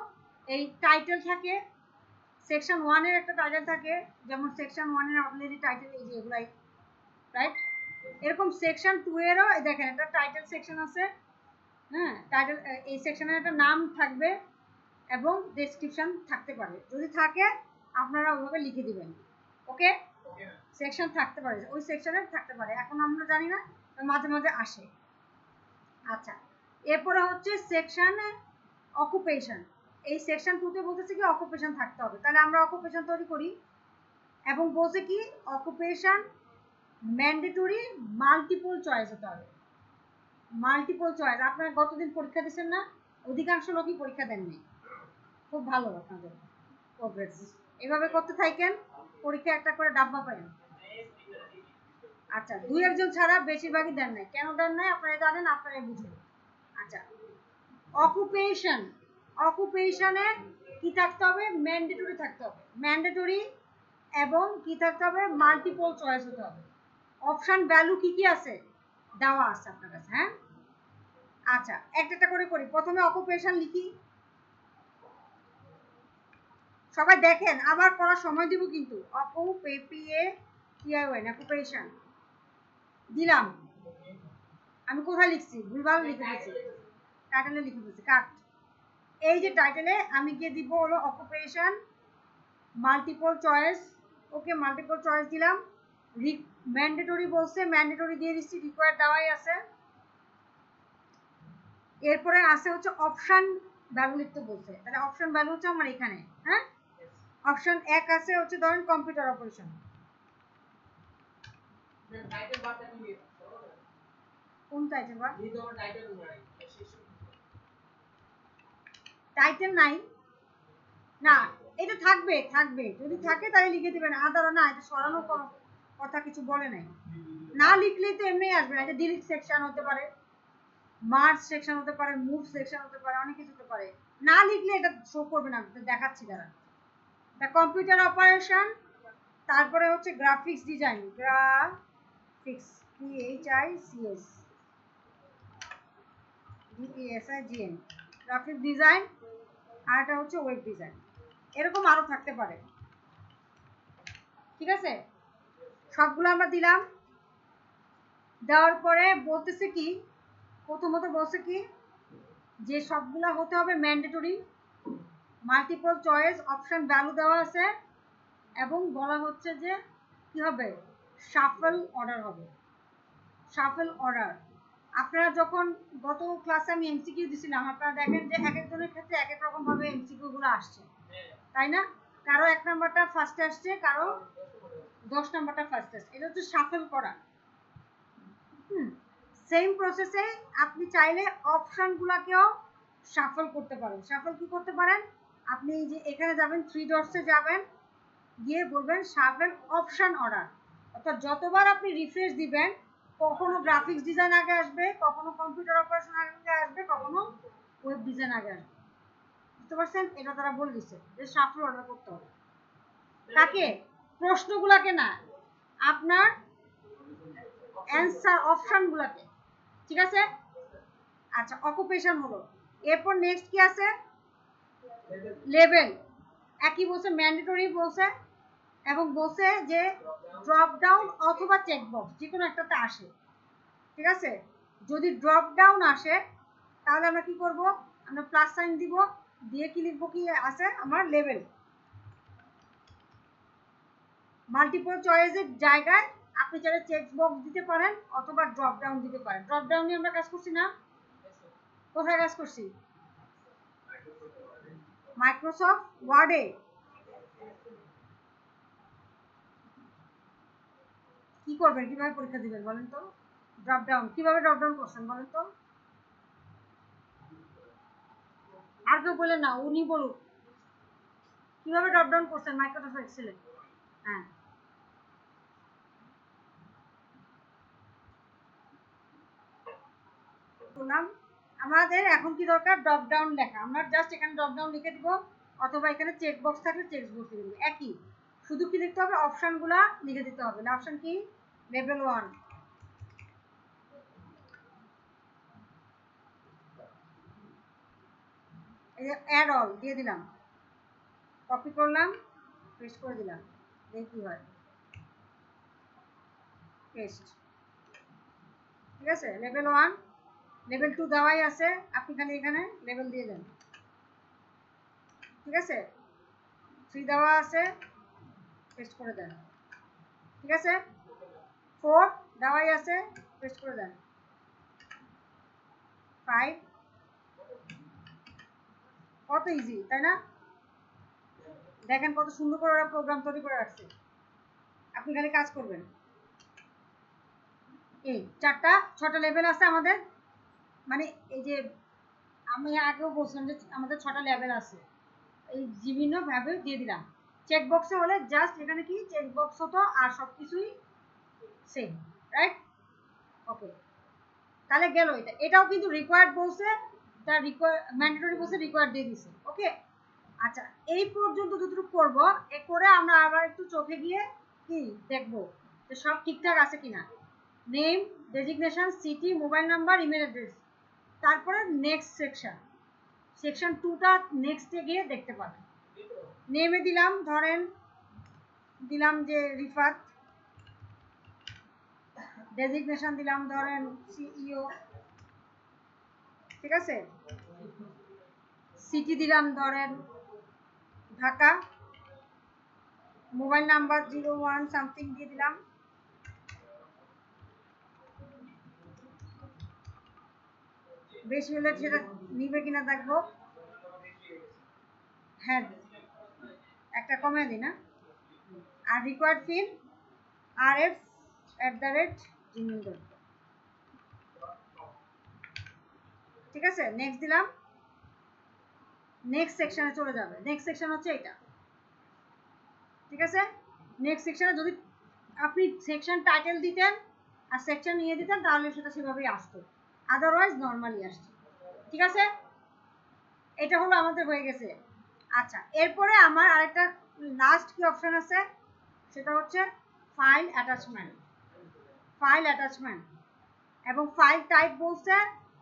এই টাইটেল থাকে, সেকশন 1 এর একটা টাইটেল থাকে, যেমন সেকশন 1 এর অলরেডি টাইটেল এই যে এগুলাই, রাইট? এরকম সেকশন 2 এরও দেখেন একটা টাইটেল সেকশন আছে, হ্যাঁ টাইটেল, এই সেকশনের একটা নাম থাকবে এবং ডেসক্রিপশন থাকতে পারে, যদি থাকে আপনারা ওইভাবে লিখে দিবেন, ওকে? সেকশন থাকতে পারে, ওই সেকশনে থাকতে পারে, এখন আমরা জানি না, মাঝে মাঝে আসে। আচ্ছা এরপরে হচ্ছে সেকশন অকুপেশন। এই সেকশন 2 তে বলতেছে কি অকুপেশন থাকতে হবে, তাহলে আমরা অকুপেশন তৈরি করি এবং বলছে কি অকুপেশন ম্যান্ডেটরি মাল্টিপল চয়েস হতে হবে। মাল্টিপল চয়েস, আপনারা গতদিন পরীক্ষা দিচ্ছেন না, অধিকাংশ লোকই পরীক্ষা দেননি, খুব ভালো আপনাদের প্রোগ্রেস, এভাবে করতে থাকেন, পরীক্ষা একটা করে ডাব্বা পাবেন। আচ্ছা 2-1 ছাড়া বেশিরভাগই দেন নাই, কেন দেন নাই আপনারা জানেন, আপনারাই বুঝবেন। আচ্ছা অকুপেশন, অকুপেশনে কি থাকতে হবে, ম্যান্ডেটরি থাকতে হবে, ম্যান্ডেটরি এবং কি থাকতে হবে, মাল্টিপল চয়েস হতে হবে। অপশন ভ্যালু কি কি আছে দেওয়া আছে আপনার কাছে, হ্যাঁ। আচ্ছা একটা একটা করে করি, প্রথমে অকুপেশন লিখি, সবাই দেখেন, আবার করার সময় দিব কিন্তু। অকুপেশন দিলাম, আমি কোথায় লিখছি, ভুলভাল লিখে দিয়েছি, টাইটেলে লিখে দিয়েছি, কাট। এই যে টাইটেলে আমি গিয়ে দিব হলো অকুপেশন মাল্টিপল চয়েস, ওকে মাল্টিপল চয়েস দিলাম। ম্যান্ডেটরি বলছে, ম্যান্ডেটরি দিয়ে দিচ্ছি, রিকোয়ার্ড দেওয়াই আছে। এরপরে আছে হচ্ছে অপশন ভ্যালু লিখতে বলছে, তাহলে অপশন ভ্যালু হচ্ছে আমার এখানে, হ্যাঁ। অপশন 1 আছে হচ্ছে ধরেন কম্পিউটার অপারেশন, কোন টাইটেল বা টাইটেল নাই না, এটা থাকবে থাকবে, যদি থাকে তাহলে লিখে দিবেন, আদার না, এটা সরানোর কোনো কথা কিছু বলে নাই, না লিখলেই তো এমনি আসবে না। এটা ডিলিট সেকশন হতে পারে, মার্জ সেকশন হতে পারে, মুভ সেকশন হতে পারে, অনেক কিছু হতে পারে, না লিখলে এটা শো করবে না, দেখাচ্ছি দাঁড়া। দ্য কম্পিউটার অপারেশন, তারপরে হচ্ছে graphics design, graphics PHICS DESIGN, graphics design, আর এটা হচ্ছে ওয়েব ডিজাইন, এরকম আরো থাকতে পারে, ঠিক আছে। সবগুলো আমরা দিলাম, দেওয়ার পরে বলতেছে কি, প্রথমত বলছে কি যে সবগুলা হতে হবে mandatory, multiple choice, option value দেওয়া আছে, এবং বলা হচ্ছে যে কি হবে, শাফল অর্ডার হবে, শাফল অর্ডার। আপনারা যখন গত ক্লাসে আমি এমসিকিউ দিছিলাম, আপনারা দেখেন যে এক একজনের ক্ষেত্রে এক এক রকম ভাবে এমসিকিউ গুলো আসছে, তাই না। কারো 1 নাম্বারটা ফার্স্টে আসছে, কারো 10 নাম্বারটা ফার্স্টে আসছে, এটা হচ্ছে শাফল করা। সেম প্রসেসে আপনি চাইলে অপশনগুলোকেও শাফল করতে পারেন। শাফল কি করতে পারেন, আপনি যে এখানে যাবেন 3 ডটসে যাবেন, গিয়ে বলবেন শাফল অপশন অর্ডার, অর্থাৎ যতবার আপনি রিফ্রেশ দিবেন, কখনো গ্রাফিক্স ডিজাইন আগে আসবে, কখনো কম্পিউটার অপারেশন আগে আসবে, কখনো ওয়েব ডিজাইন আগে আসবে, বুঝতে পারছেন। এটা তারা বলে দিচ্ছে যে শাফল অর্ডার করতে হবে, তাকে প্রশ্নগুলোকে না, আপনার অ্যান্সার অপশনগুলোকে, ঠিক আছে। আচ্ছা অকুপেশন হলো, এরপর নেক্সট কি আছে, লেভেল। একই বলছে, ম্যান্ডেটরি বলছে, এবং বলছে যে ড্রপ ডাউন অথবা চেকবক্স যে কোনো একটাতে আসে, ঠিক আছে। যদি ড্রপ ডাউন আসে তাহলে আমরা কি করব, আমরা প্লাস সাইন দিব, দিয়ে কি লিখবো, কি আছে আমার লেভেল। মাল্টিপল চয়েসের জায়গায় আপনি চাইলে চেক বক্স দিতে পারেন অথবা ড্রপ ডাউন দিতে পারেন। ড্রপ ডাউনে আমরা কাজ করছি না, কোথায় কাজ করছি, মাইক্রোসফট ওয়ার্ডে। কি করবেন, কিভাবে পরীক্ষা দিবেন বলেন তো, ড্রপ ডাউন কিভাবে ড্রপ ডাউন করছেন বলেন তো, আর কেউ বলেন না, উনি বলুন কিভাবে ড্রপ ডাউন করছেন মাইক্রোসফট এক্সেলে। হ্যাঁ বললাম, আমাদের এখন কি দরকার, ড্রপ ডাউন লেখা, আমরা জাস্ট এখানে ড্রপ ডাউন লিখে দিব, অথবা এখানে চেক বক্স থাকলে চেক বক্স লিখে দিব, একই, শুধু কি লিখতে হবে, অপশনগুলা লিখে দিতে হবে। অপশন কি, লেভেল 1, এই যে অ্যাড অল দিয়ে দিলাম, কপি করলাম, পেস্ট করে দিলাম, দেখি কি হয়, পেস্ট, ঠিক আছে। লেভেল 1, লেভেল 2 দেওয়াই আছে, আপনি খালি এখানে লেভেল দিয়ে দেন, ঠিক আছে। 3 দেওয়া আছে, পেস্ট করে দেন, ঠিক আছে। 4 দেওয়াই আছে, পেস্ট করে দেন। 5 কত ইজি তাই না? দেখেন কত সুন্দর করে ওরা প্রোগ্রাম তৈরি করে রাখছে, আপনি খালি কাজ করবেন। এই 6টা লেভেল আছে আমাদের, মানে এই যে আমি আগেও বলছিলাম যে আমাদের 6টা লেভেল আছে, এই বিভিন্ন ভাবে দিয়ে দিলাম। চেক বক্সে হলে জাস্ট এখানে কি চেক বক্স হতো আর সবকিছুই সেম, রাইট? ওকে, তাহলে গেল এটা। এটাও কিন্তু রিকোয়ার্ড বলছে, তার ম্যান্ডেটরি বলছে, রিকোয়ার্ড দিয়ে দিছে। ওকে, আচ্ছা এই পর্যন্ত যতটুকু করবো, এ করে আমরা আবার একটু চোখে গিয়ে কি দেখবো যে সব ঠিকঠাক আছে কিনা। Name, designation, city, mobile number, email address. তারপরে নেক্সট সেকশন 2টা নেক্সটে গিয়ে দেখতে পাবেন। নেমে দিলাম, ধরেন দিলাম যে রিফাত, ডেজিগনেশন দিলাম ধরেন সিইও, ঠিক আছে? সিটি দিলাম ধরেন ঢাকা, মোবাইল নাম্বার 01 সামথিং দিয়ে দিলাম। বেশি হলে সেটা নিবে কিনা দেখবো। হ্যাঁ, একটা কমে দিই না। আর রিকোয়ার্ড ফিল্ড rf@gmail.com, ঠিক আছে? নেক্সট দিলাম, নেক্সট সেকশনে চলে যাবে। নেক্সট সেকশন হচ্ছে এটা, ঠিক আছে? নেক্সট সেকশনে যদি আপনি সেকশন টাইটেল দিতেন আর সেকশন নিয়ে দিতেন তাহলে সেটা সেভাবেই আসতো, আদারওয়াইজ নর্মালি আসছে, ঠিক আছে? এটা হলো আমাদের হয়ে গেছে। আচ্ছা, এরপরে আমার আরেকটা লাস্ট কি অপশন আছে, সেটা হচ্ছে ফাইল অ্যাটাচমেন্ট। ফাইল অ্যাটাচমেন্ট এবং ফাইল টাইপ বলছে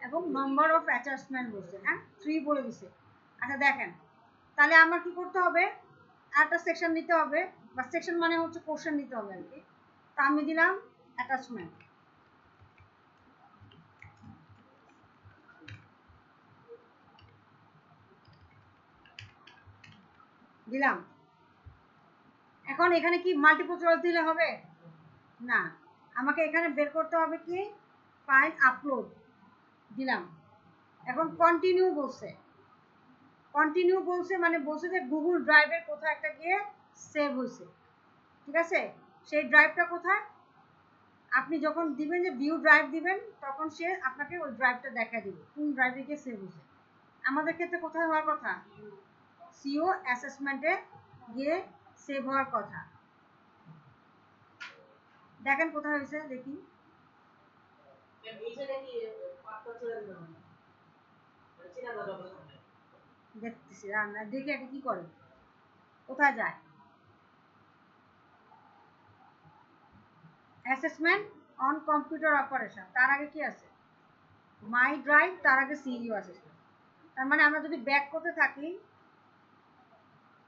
এবং নাম্বার অফ অ্যাটাচমেন্ট বলছে, হ্যাঁ 3 বলে দিছে। আচ্ছা দেখেন, তাহলে আমার কি করতে হবে, একটা সেকশন নিতে হবে, বা সেকশন মানে হচ্ছে কোশ্চেন নিতে হবে আর কি। তা আমি দিলাম অ্যাটাচমেন্ট, দিলাম। এখন এখানে কি মাল্টিপল চয়েস দিলে হবে না, আমাকে এখানে বের করতে হবে কি ফাইল আপলোড, দিলাম। এখন কন্টিনিউ বলছে, কন্টিনিউ বলছে মানে বলছে যে গুগল ড্রাইভের কোথাও একটা গিয়ে সেভ হয়েছে, ঠিক আছে? সেই ড্রাইভটা কোথায়, আপনি যখন দিবেন যে ভিউ ড্রাইভ দিবেন তখন সে আপনাকে ওই ড্রাইভটা দেখা দিবে কোন ড্রাইভে গিয়ে সেভ হয়েছে। আমাদের ক্ষেত্রে কোথায় হওয়ার কথা, সিও অ্যাসেসমেন্টে গিয়ে সেভ হওয়ার কথা। দেখেন কোথায় হয়েছে দেখি, দেখতেছি রান্না দেখি এটা কি করে, কোথায় যায়। অ্যাসেসমেন্ট অন কম্পিউটার অপারেশন, তার আগে কি আছে মাই ড্রাইভ, তার আগে সিইও অ্যাসেসমেন্ট। তার মানে আমরা যদি ব্যাক করতে থাকি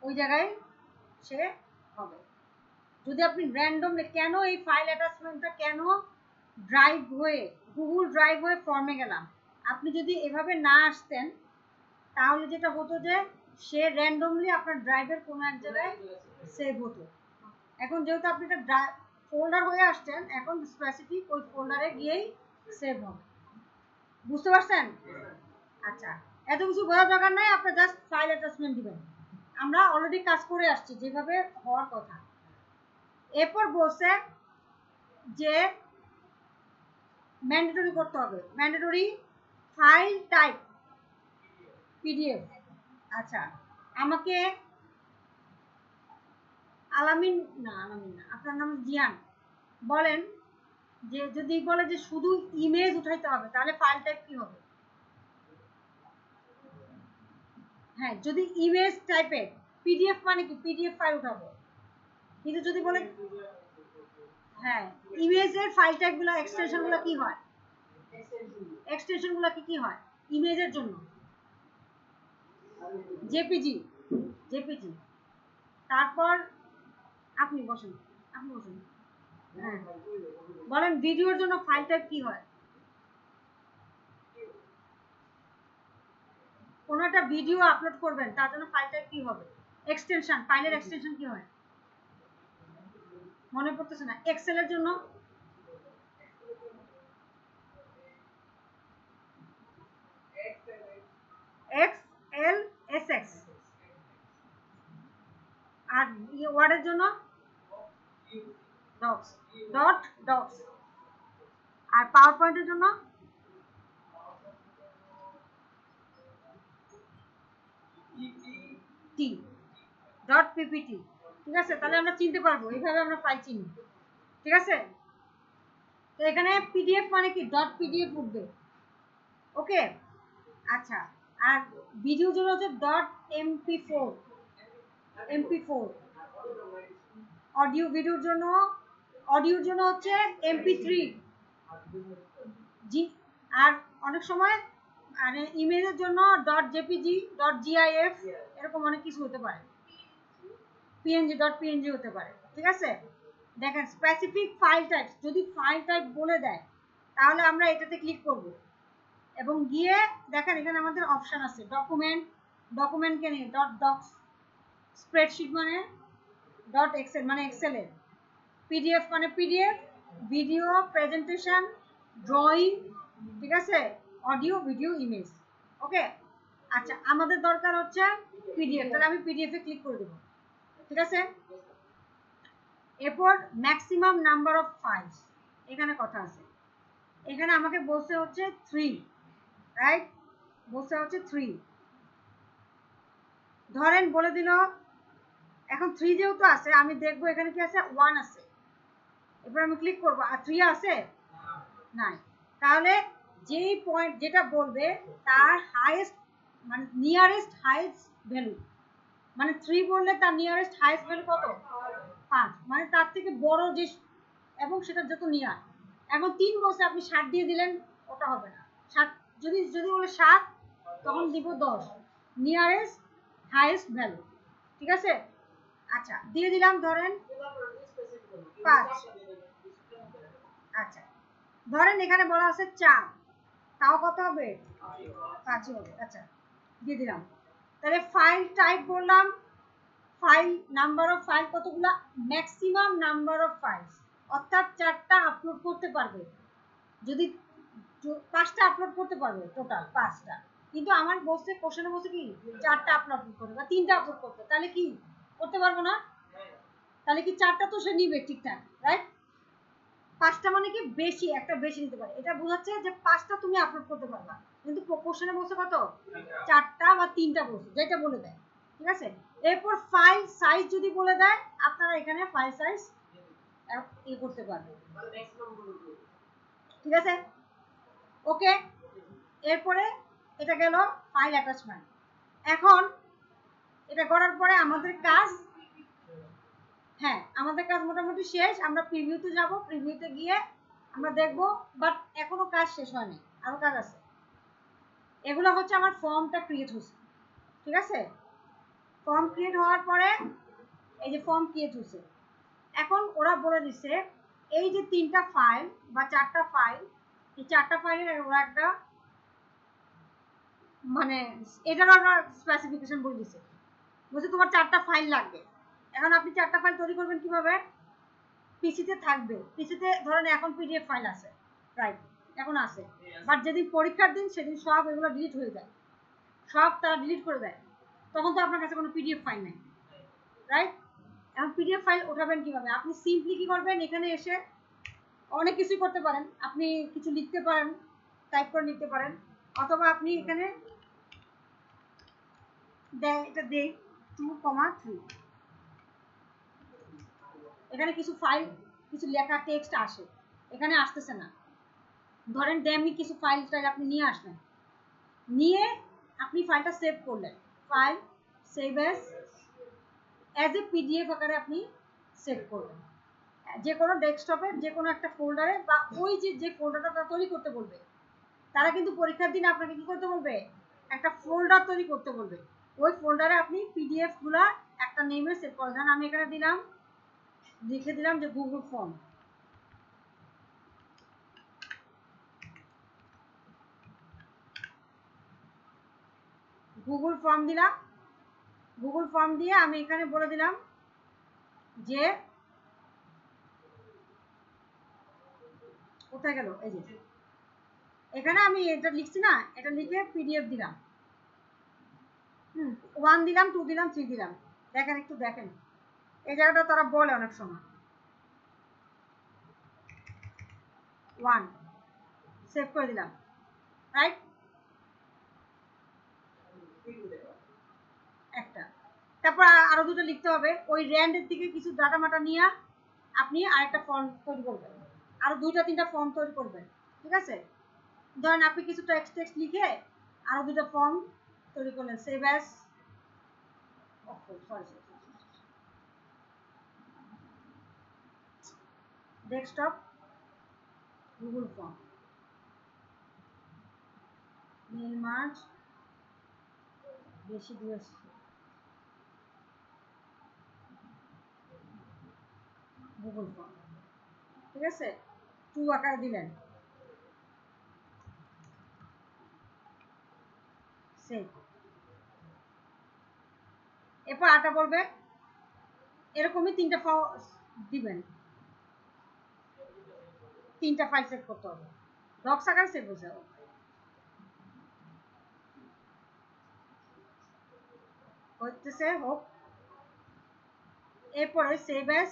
ওই জায়গায় সে হবে। যদি আপনি র্যান্ডমলি, কেন এই ফাইল অ্যাটাচমেন্টটা কেন ড্রাইভ হয়ে গুগল ড্রাইভ হয়ে ফর্মে গেলাম, আপনি যদি এভাবে না আসতেন তাহলে যেটা হতো যে সে র্যান্ডমলি আপনার ড্রাইভের কোনো এক জায়গায় সেভ হতো। এখন যেহেতু আপনি একটা ফোল্ডার হয়ে আসছেন, এখন স্পেসিফিক ওই ফোল্ডারে গিয়েই সেভ হবে। বুঝতে পারছেন? আচ্ছা, এত কিছু বোঝার দরকার নাই, আপনি জাস্ট ফাইল অ্যাটাচমেন্ট দিবেন। আমরা অলরেডি কাজ করে আসছি যেভাবে হওয়ার কথা। এরপর বলছে যে ম্যান্ডেটরি করতে হবে, ম্যান্ডেটরি ফাইল টাইপ পিডিএফ। আচ্ছা, আমাকে আলামিন না, আপনার নাম জিয়ান, বলেন যে যদি বলে যে শুধু ইমেজ উঠাইতে হবে তাহলে ফাইল টাইপ কি হবে? হ্যাঁ, যদি ইমেজ টাইপের, পিডিএফ মানে কি পিডিএফ ফাইল উঠাবো, কিন্তু যদি বলে হ্যাঁ ইমেজের ফাইল টাইপগুলো এক্সটেনশনগুলো কি হয়, এক্সটেনশনগুলো কি হয় ইমেজের জন্য, জেপিজি, জেপিজি। তারপর আপনি বসেন, আপনি বসেন। হ্যাঁ, বলেন ভিডিওর জন্য ফাইল টাইপ কি হয়? কোনো একটা ভিডিও আপলোড করবেন তার জন্য ফাইল টাইপ কি হবে? এক্সটেনশন, ফাইলের এক্সটেনশন কি হয় মনে পড়তেছে না? এক্সেলের জন্য এক্সএল, এসএক্স, ওয়ার্ডের জন্য ডক্স, ডট ডক্স। আর পাওয়ার পয়েন্টের জন্য টি, ডট পিপিটি। ঠিক আছে, তাহলে আমরা চিনতে পারবো, এইভাবে আমরা ফাইল চিনি। ঠিক আছে, তো এখানে পিডিএফ মানে কি, ডট পিডিএফ উঠবে। ওকে, আচ্ছা। আর ভিডিওর জন্য হচ্ছে ডট এমপি4, এমপি4। ভিডিওর জন্য হচ্ছে এমপি3 জি। আর অনেক সময় মানে ইমেজের জন্য ডট জেপিজি, ডট জিআইএফ, এরকম অনেক কিছু হতে পারে, পিএনজি, ডট পিএনজি হতে পারে। ঠিক আছে, দেখেন স্পেসিফিক ফাইল টাইপ, যদি ফাইল টাইপ বলে দেয় তাহলে আমরা এটাতে ক্লিক করব এবং গিয়ে দেখেন এখানে আমাদের অপশন আছে ডকুমেন্ট, ডকুমেন্টকে নিয়ে ডট ডক্স, স্প্রেডশিট মানে ডট এক্সেল মানে এক্সেলের, পিডিএফ মানে পিডিএফ, ভিডিও, প্রেজেন্টেশন, ড্রয়িং, ঠিক আছে, অডিও, ভিডিও, ইমেজ। ওকে, আচ্ছা, আমাদের দরকার হচ্ছে পিডিএফ, তাহলে আমি পিডিএফ এ ক্লিক করে দেবো। ঠিক আছে, এরপর ম্যাক্সিমাম নাম্বার অফ ফাইলস, এখানে কথা আছে। এখানে আমাকে বলতে হচ্ছে 3, রাইট, বলতে হচ্ছে 3। ধরেন বলে দিল, এখন 3 যেহেতু আছে আমি দেখবো এখানে কি আছে, 1 আছে। এরপর আমি ক্লিক করবো, আর 3 আছে নাই। তাহলে যেই পয়েন্ট যেটা বলবে তার হাইয়েস্ট মানে নিয়ারেস্ট হাইয়েস্ট ভ্যালু, মানে 3 বললে তার নিয়ারেস্ট হাইয়েস্ট ভ্যালু কত, 5, মানে তার থেকে বড় যে, এবং সেটা যত নিয়ার। এখন 3 বলছে, আপনি 7 দিয়ে দিলেন, ওটা হবে না। 7 যদি যদি বলে 7, তখন দিব 10, নিয়ারেস্ট হাইয়েস্ট ভ্যালু। ঠিক আছে, আচ্ছা দিয়ে দিলাম ধরেন 5। আচ্ছা, ধরেন এখানে বলা আছে 4, তাও কত হবে, 5 হবে। আচ্ছা, দিয়ে দিলাম। তাহলে ফাইল টাইপ বললাম, ফাইল নাম্বার অফ ফাইল কতগুলো, ম্যাক্সিমাম নাম্বার অফ ফাইলস, অর্থাৎ 4টা আপলোড করতে পারবে। যদি 5টা আপলোড করতে পারবে, টোটাল 5টা, কিন্তু আমার বলছে কোশ্চেনে বলছে কি 4টা আপলোড করতে বা 3টা আপলোড করতে, তাহলে কি করতে পারবো না, তাহলে কি 4টা তো সে নিবে ঠিকঠাক, রাইট। 5টা মানে কি বেশি, একটা বেশি নিতে পারে, এটা বোঝাচ্ছে যে 5টা তুমি আপলোড করতে পারবা, কিন্তু কোশ্চেনে বলছে কত, 4টা বা 3টা বলছে, যেটা বলে দেয়। ঠিক আছে, এরপর ফাইল সাইজ যদি বলে দেয়, আপনারা এখানে ফাইল সাইজ করতে পারবেন। ঠিক আছে, ওকে। এরপরে এটা গেল ফাইল অ্যাটাচমেন্ট। এখন এটা করার পরে আমাদের কাজ, হ্যাঁ আমাদের কাজ মোটামুটি শেষ। আমরা প্রিভিউতে যাব, প্রিভিউতে গিয়ে আমরা দেখব, বাট এখনো কাজ শেষ হয়নি, আরো কাজ আছে। এগুলো হচ্ছে আমার ফর্মটা ক্রিয়েট হচ্ছে। ঠিক আছে, ফর্ম ক্রিয়েট হওয়ার পরে এই যে ফর্ম ক্রিয়েট হচ্ছে, এখন ওরা বলে দিচ্ছে এই যে 3টা ফাইল বা 4টা ফাইল, এই 4টা ফাইলের ওরা একটা মানে এটারও একটা স্পেসিফিকেশন বলে দিচ্ছে, বলছে তোমার 4টা ফাইল লাগবে। এখন আপনি 4টা ফাইল তৈরি করবেন কিভাবে, পিসিতে থাকবে, পিসিতে ধরেন এখন পিডিএফ ফাইল আছে, রাইট, এখন আছে, বাট যেদিন পরীক্ষার দিন সেদিন সব এগুলো ডিলিট হয়ে যায়, সব তারা ডিলিট করে দেয়, তখন তো আপনার কাছে কোনো পিডিএফ ফাইল নেই, রাইট। এখন পিডিএফ ফাইল ওঠাবেন কিভাবে, আপনি সিম্পলি কি করবেন, এখানে এসে অনেক কিছুই করতে পারেন, আপনি কিছু লিখতে পারেন, টাইপ করে লিখতে পারেন, অথবা আপনি এখানে এটা দেই 2,3, এখানে কিছু ফাইল, কিছু লেখা টেক্সট আসে, এখানে আসতেছে না, ধরেন ডেমি কিছু ফাইল টাইল আপনি নিয়ে আসলেন, নিয়ে আপনি ফাইলটা সেভ করলেন, file save as a PDF আকারে আপনি সেভ করবেন, যে কোনো ডেস্কটপে যে কোনো একটা ফোল্ডারে, বা ওই যে ফোল্ডারটা তারা তৈরি করতে বলবে, তারা কিন্তু পরীক্ষার দিন আপনাকে কি করতে বলবে, একটা ফোল্ডার তৈরি করতে বলবে, ওই ফোল্ডারে আপনি পিডিএফ গুলা একটা নেমে সেভ করে দেন। আমি এখানে দিলাম, লিখে দিলাম যে গুগল ফর্ম, গুগল ফর্ম দিলাম, গুগল ফর্ম দিয়ে আমি এখানে বলে দিলাম যে কোথায় গেল, এই যে এখানে আমি এটা লিখছি না, এটা লিখে পিডিএফ দিলাম, 1 দিলাম, 2 দিলাম, 3 দিলাম, দেখেন একটু দেখেন, এই জায়গাটা তারা বলে অনেক সময়। 1 সেভ করে দিলাম, রাইট? একটা, তারপর আরো দুটো লিখতে হবে। ওই র্যান্ডের থেকে কিছু ডাটা মাটা নিয়ে আপনি আরেকটা ফর্ম তৈরি করবেন, আরো 2-3টা ফর্ম তৈরি করবেন, ঠিক আছে? ধরেন আপনি কিছু টেক্সট লিখে আরো 2টা ফর্ম তৈরি করলেন, save as, desktop Google form, mail merge বেশি দিয়েছে, গুগল ফর্ম, ঠিক আছে? 2 আকারে দিলেন, সেভ। এরপর আটা বলবে এরকমই 3টা দিবেন, 3টা ফাইল সেভ করতে হবে, ডক্স আকারে সেভ হয়ে যাবে। হচ্ছে হোক। এরপরে সেভ অ্যাজ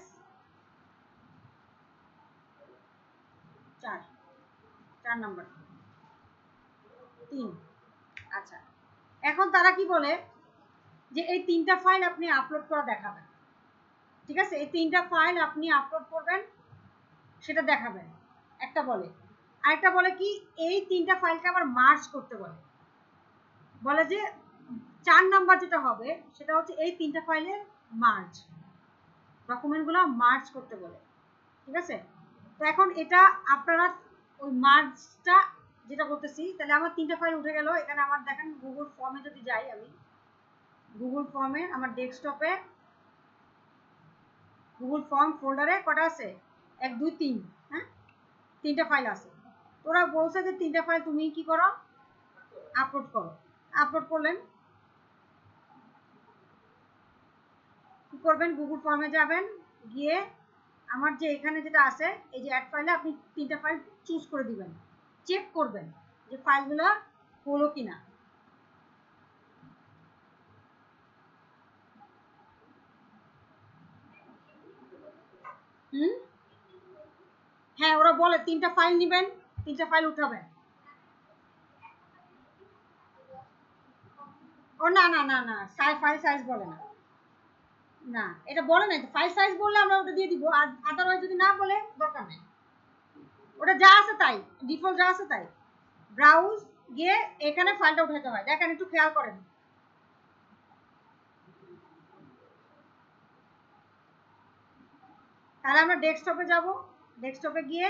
4 নাম্বার 3। আচ্ছা, এখন তারা কি বলে যে এই 3টা ফাইল আপনি আপলোড করা দেখাবেন, ঠিক আছে? এই 3টা ফাইল আপনি আপলোড করবেন, সেটা দেখাবেন, একটা বলে। আরেকটা বলে কি এই 3টা ফাইলকে আবার মার্জ করতে বলে, বলে যে 4 নাম্বার যেটা হবে সেটা হচ্ছে এই 3টা ফাইলের মার্জ, ডকুমেন্টগুলো মার্জ করতে বলে, ঠিক আছে? তো এখন এটা আপনারা ওই মার্জটা যেটা করতেছি, তাহলে আমার 3টা ফাইল উঠে গেল। এখানে আমার দেখেন গুগল ফর্মে যদি যাই, আমি গুগল ফর্মে আমার ডেস্কটপে গুগল ফর্ম ফোল্ডারে কটা আছে? 1 2 3, হ্যাঁ, 3টা ফাইল আছে। ওরা বলছে যে 3টা ফাইল তুমি কি করো, আপলোড করো। আপলোড করলেন, কি করবেন? গুগল ফর্মে যাবেন, গিয়ে আমার যে এখানে যেটা আছে এই যে অ্যাড ফাইলে আপনি 3টা ফাইল চুজ করে দিবেন, চেক করবেন যে ফাইলগুলো হলো কিনা। হ্যাঁ, ওরা বলে 3টা ফাইল নেবেন, 3টা ফাইল উঠাবেন। ও না না না না, ফাইল সাইজ বলে না, না এটা বলে না। ফাইল সাইজ বললে আমরা ওটা দিয়ে দিব, আর আদারওয়াইজ যদি না বলে দরকার নেই, ওটা যা আছে তাই, ডিফল্ট যা আছে তাই। ব্রাউজ গিয়ে এখানে ফাইলটা উঠাতে হয়, দেখেন একটু খেয়াল করেন। তাহলে আমরা ডেস্কটপে যাব, ডেস্কটপে গিয়ে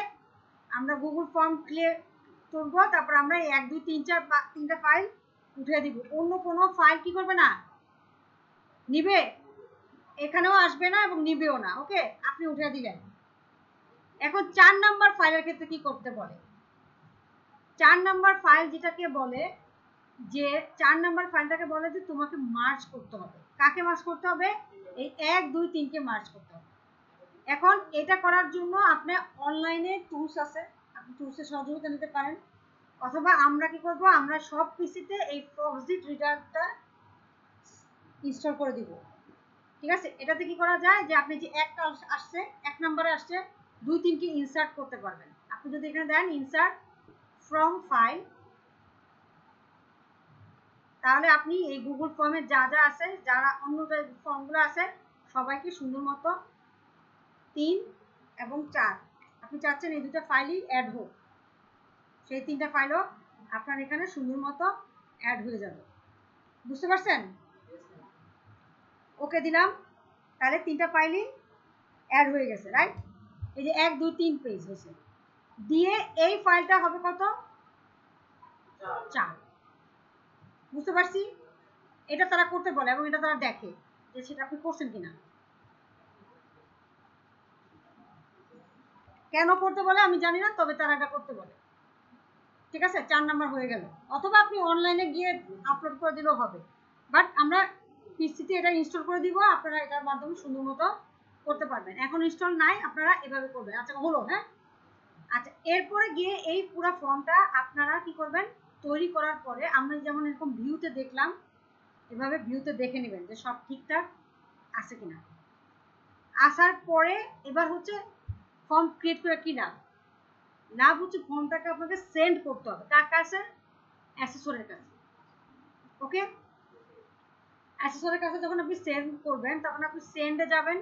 আমরা গুগল ফর্ম ক্লিয়ার করবো, তারপর আমরা 1 2 3 4 3টা ফাইল উঠে দিব। অন্য কোনো ফাইল কি করবে না, নিবে, এখানেও আসবে না এবং নিবেও না। ওকে, আপনি উঠে দিলেন। এখন 4 নাম্বার ফাইলের ক্ষেত্রে কি করতে বলে? 4 নাম্বার ফাইল যেটাকে বলে যে 4 নাম্বার ফাইলটাকে বলে যে তোমাকে মার্জ করতে হবে। কাকে মার্জ করতে হবে? এই 1 2 3 কে মার্জ করতে হবে। এখন এটা করার জন্য আপনি অনলাইনে টুলস আছে, আপনি টুলসের সহযোগিতা নিতে পারেন, অথবা আমরা কি করব, আমরা সব পিসিতে এই ফক্সডিট রিডারটা ইনস্টল করে দিব, ঠিক আছে? এটাতে কি করা যায় যে আপনি যে একটা আসছে, 1 নম্বরে আসছে, 2 3 কে ইনসার্ট করতে পারবেন। আপনি যদি এখানে দেন ইনসার্ট ফ্রম ফাইল, তাহলে আপনি এই গুগল ফর্মে যা যা আছে, যারা অন্য যে ফর্মগুলো আছে সবাইকে সুন্দর মতো 3 এবং 4 আপনি চাচ্ছেন এই দুটো ফাইলই অ্যাড হোক, সেই 3টা ফাইলও আপনার এখানে সুন্দর মতো অ্যাড হয়ে যাবে। বুঝতে পারছেন? ওকে দিলাম, তাহলে 3টা ফাইলই অ্যাড হয়ে গেছে, রাইট? এই যে 1 2 3 পেজ হয়েছে, দিয়ে এই ফাইলটা হবে কত? 4। বুঝতে পারছি? এটা তারা করতে বলে এবং এটা তারা দেখে যে সেটা আপনি করছেন কিনা। কেন করতে বলে আমি জানি না, তবে তারা এটা করতে বলে, ঠিক আছে? 4 নাম্বার হয়ে গেল, অথবা আপনি অনলাইনে গিয়ে আপলোড করে দিলেও হবে, বাট আমরা পিসিতে এটা ইনস্টল করে দিব, আপনারা এটার মাধ্যমে সুন্দর মতো করতে পারবেন। এখন ইনস্টল নাই, আপনারা এভাবে করবেন। আচ্ছা হলো, হ্যাঁ? আচ্ছা, এরপরে গিয়ে এই পুরো ফর্মটা আপনারা কি করবেন, তৈরি করার পরে আমরা যেমন এরকম ভিউতে দেখলাম, এভাবে ভিউতে দেখে নেবেন যে সব ঠিকঠাক আছে কিনা। আসার পরে এবার হচ্ছে ফর্ম ক্রিয়েট করে কি লাভ হচ্ছে ফর্মটাকে আপনাকে সেন্ড করতে হবে কার কাছে, অ্যাসেসরের কাছে। ওকে, অ্যাসেসরের কাছে যখন আপনি সেন্ড করবেন তখন আপনি সেন্ডে যাবেন,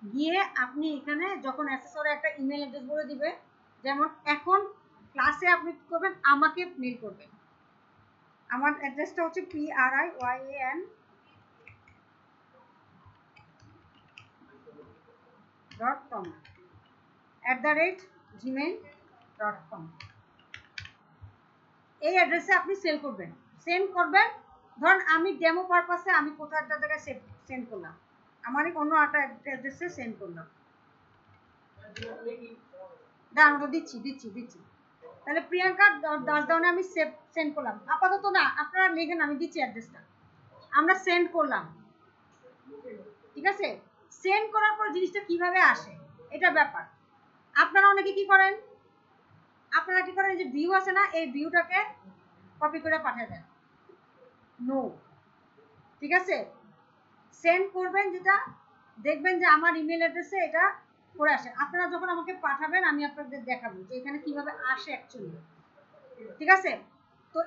গিয়ে আপনি এখানে যখন অ্যাসেসরে একটা ইমেল অ্যাড্রেস বলে দিবে, যেমন এখন ক্লাসে আপনি কি করবেন, আমাকে মেল করবেন। আমার অ্যাড্রেসটা হচ্ছে prian@gmail.com। এই অ্যাড্রেসে আপনি সেন্ড করবেন। ধরুন আমি ডেমো পারপাসে আমি কোথাও একটা জায়গায় সেন্ড করলাম, আমারই কোনো একটা অ্যাড্রেসে সেন্ড করলাম। দাঁড়ান, ওটা দিচ্ছি। তাহলে প্রিয়াঙ্কা দাসদাওনে আমি সেন্ড করলাম, আপাতত না আপনারা লিখেন, আমি দিচ্ছি অ্যাড্রেসটা। আমরা সেন্ড করলাম, ঠিক আছে। সেন্ড করার পর জিনিসটা কিভাবে আসে এটা ব্যাপার। আপনারা অনেকে কি করেন, যে ভিউ আছে না, এই ভিউটাকে কপি করে পাঠিয়ে দেন। নো, ঠিক আছে। সেন্ড করবেন, যেটা দেখবেন যে আমার ইমেল অ্যাড্রেসে এটা করে আসে। আপনারা যখন আমাকে পাঠাবেন আমি আপনাদের দেখাবো যে এখানে কিভাবে আসে অ্যাকচুয়ালি, ঠিক আছে। তো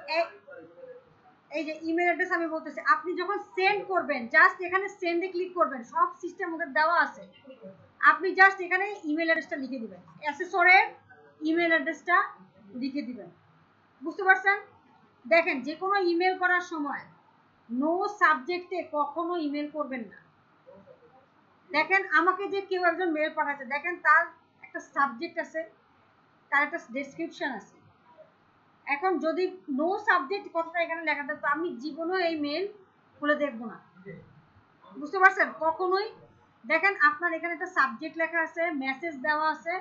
এই যে ইমেল অ্যাড্রেস আমি বলতেছি, আপনি যখন সেন্ড করবেন জাস্ট এখানে সেন্ডে ক্লিক করবেন, সব সিস্টেম ওদের দেওয়া আছে। আপনি জাস্ট এখানে ইমেল অ্যাড্রেসটা লিখে দিবেন, অ্যাসেসরের ইমেল অ্যাড্রেসটা লিখে দিবেন। বুঝতে পারছেন? দেখেন, যে কোনো ইমেল করার সময় নো সাবজেক্টে কখনো ইমেল করবেন না। দেখেন আমাকে যে কেউ একজন মেল পাঠাচ্ছে, দেখেন তার একটা সাবজেক্ট আছে, তার একটা ডেসক্রিপশন আছে। এখন যদি নো সাবজেক্ট কথাটা এখানে লেখা থাকতো, আমি জীবনেও এই মেল খুলে দেখবো না। বুঝতে পারছেন? কখনোই। দেখেন আপনার এখানে একটা সাবজেক্ট লেখা আছে, মেসেজ দেওয়া আছে,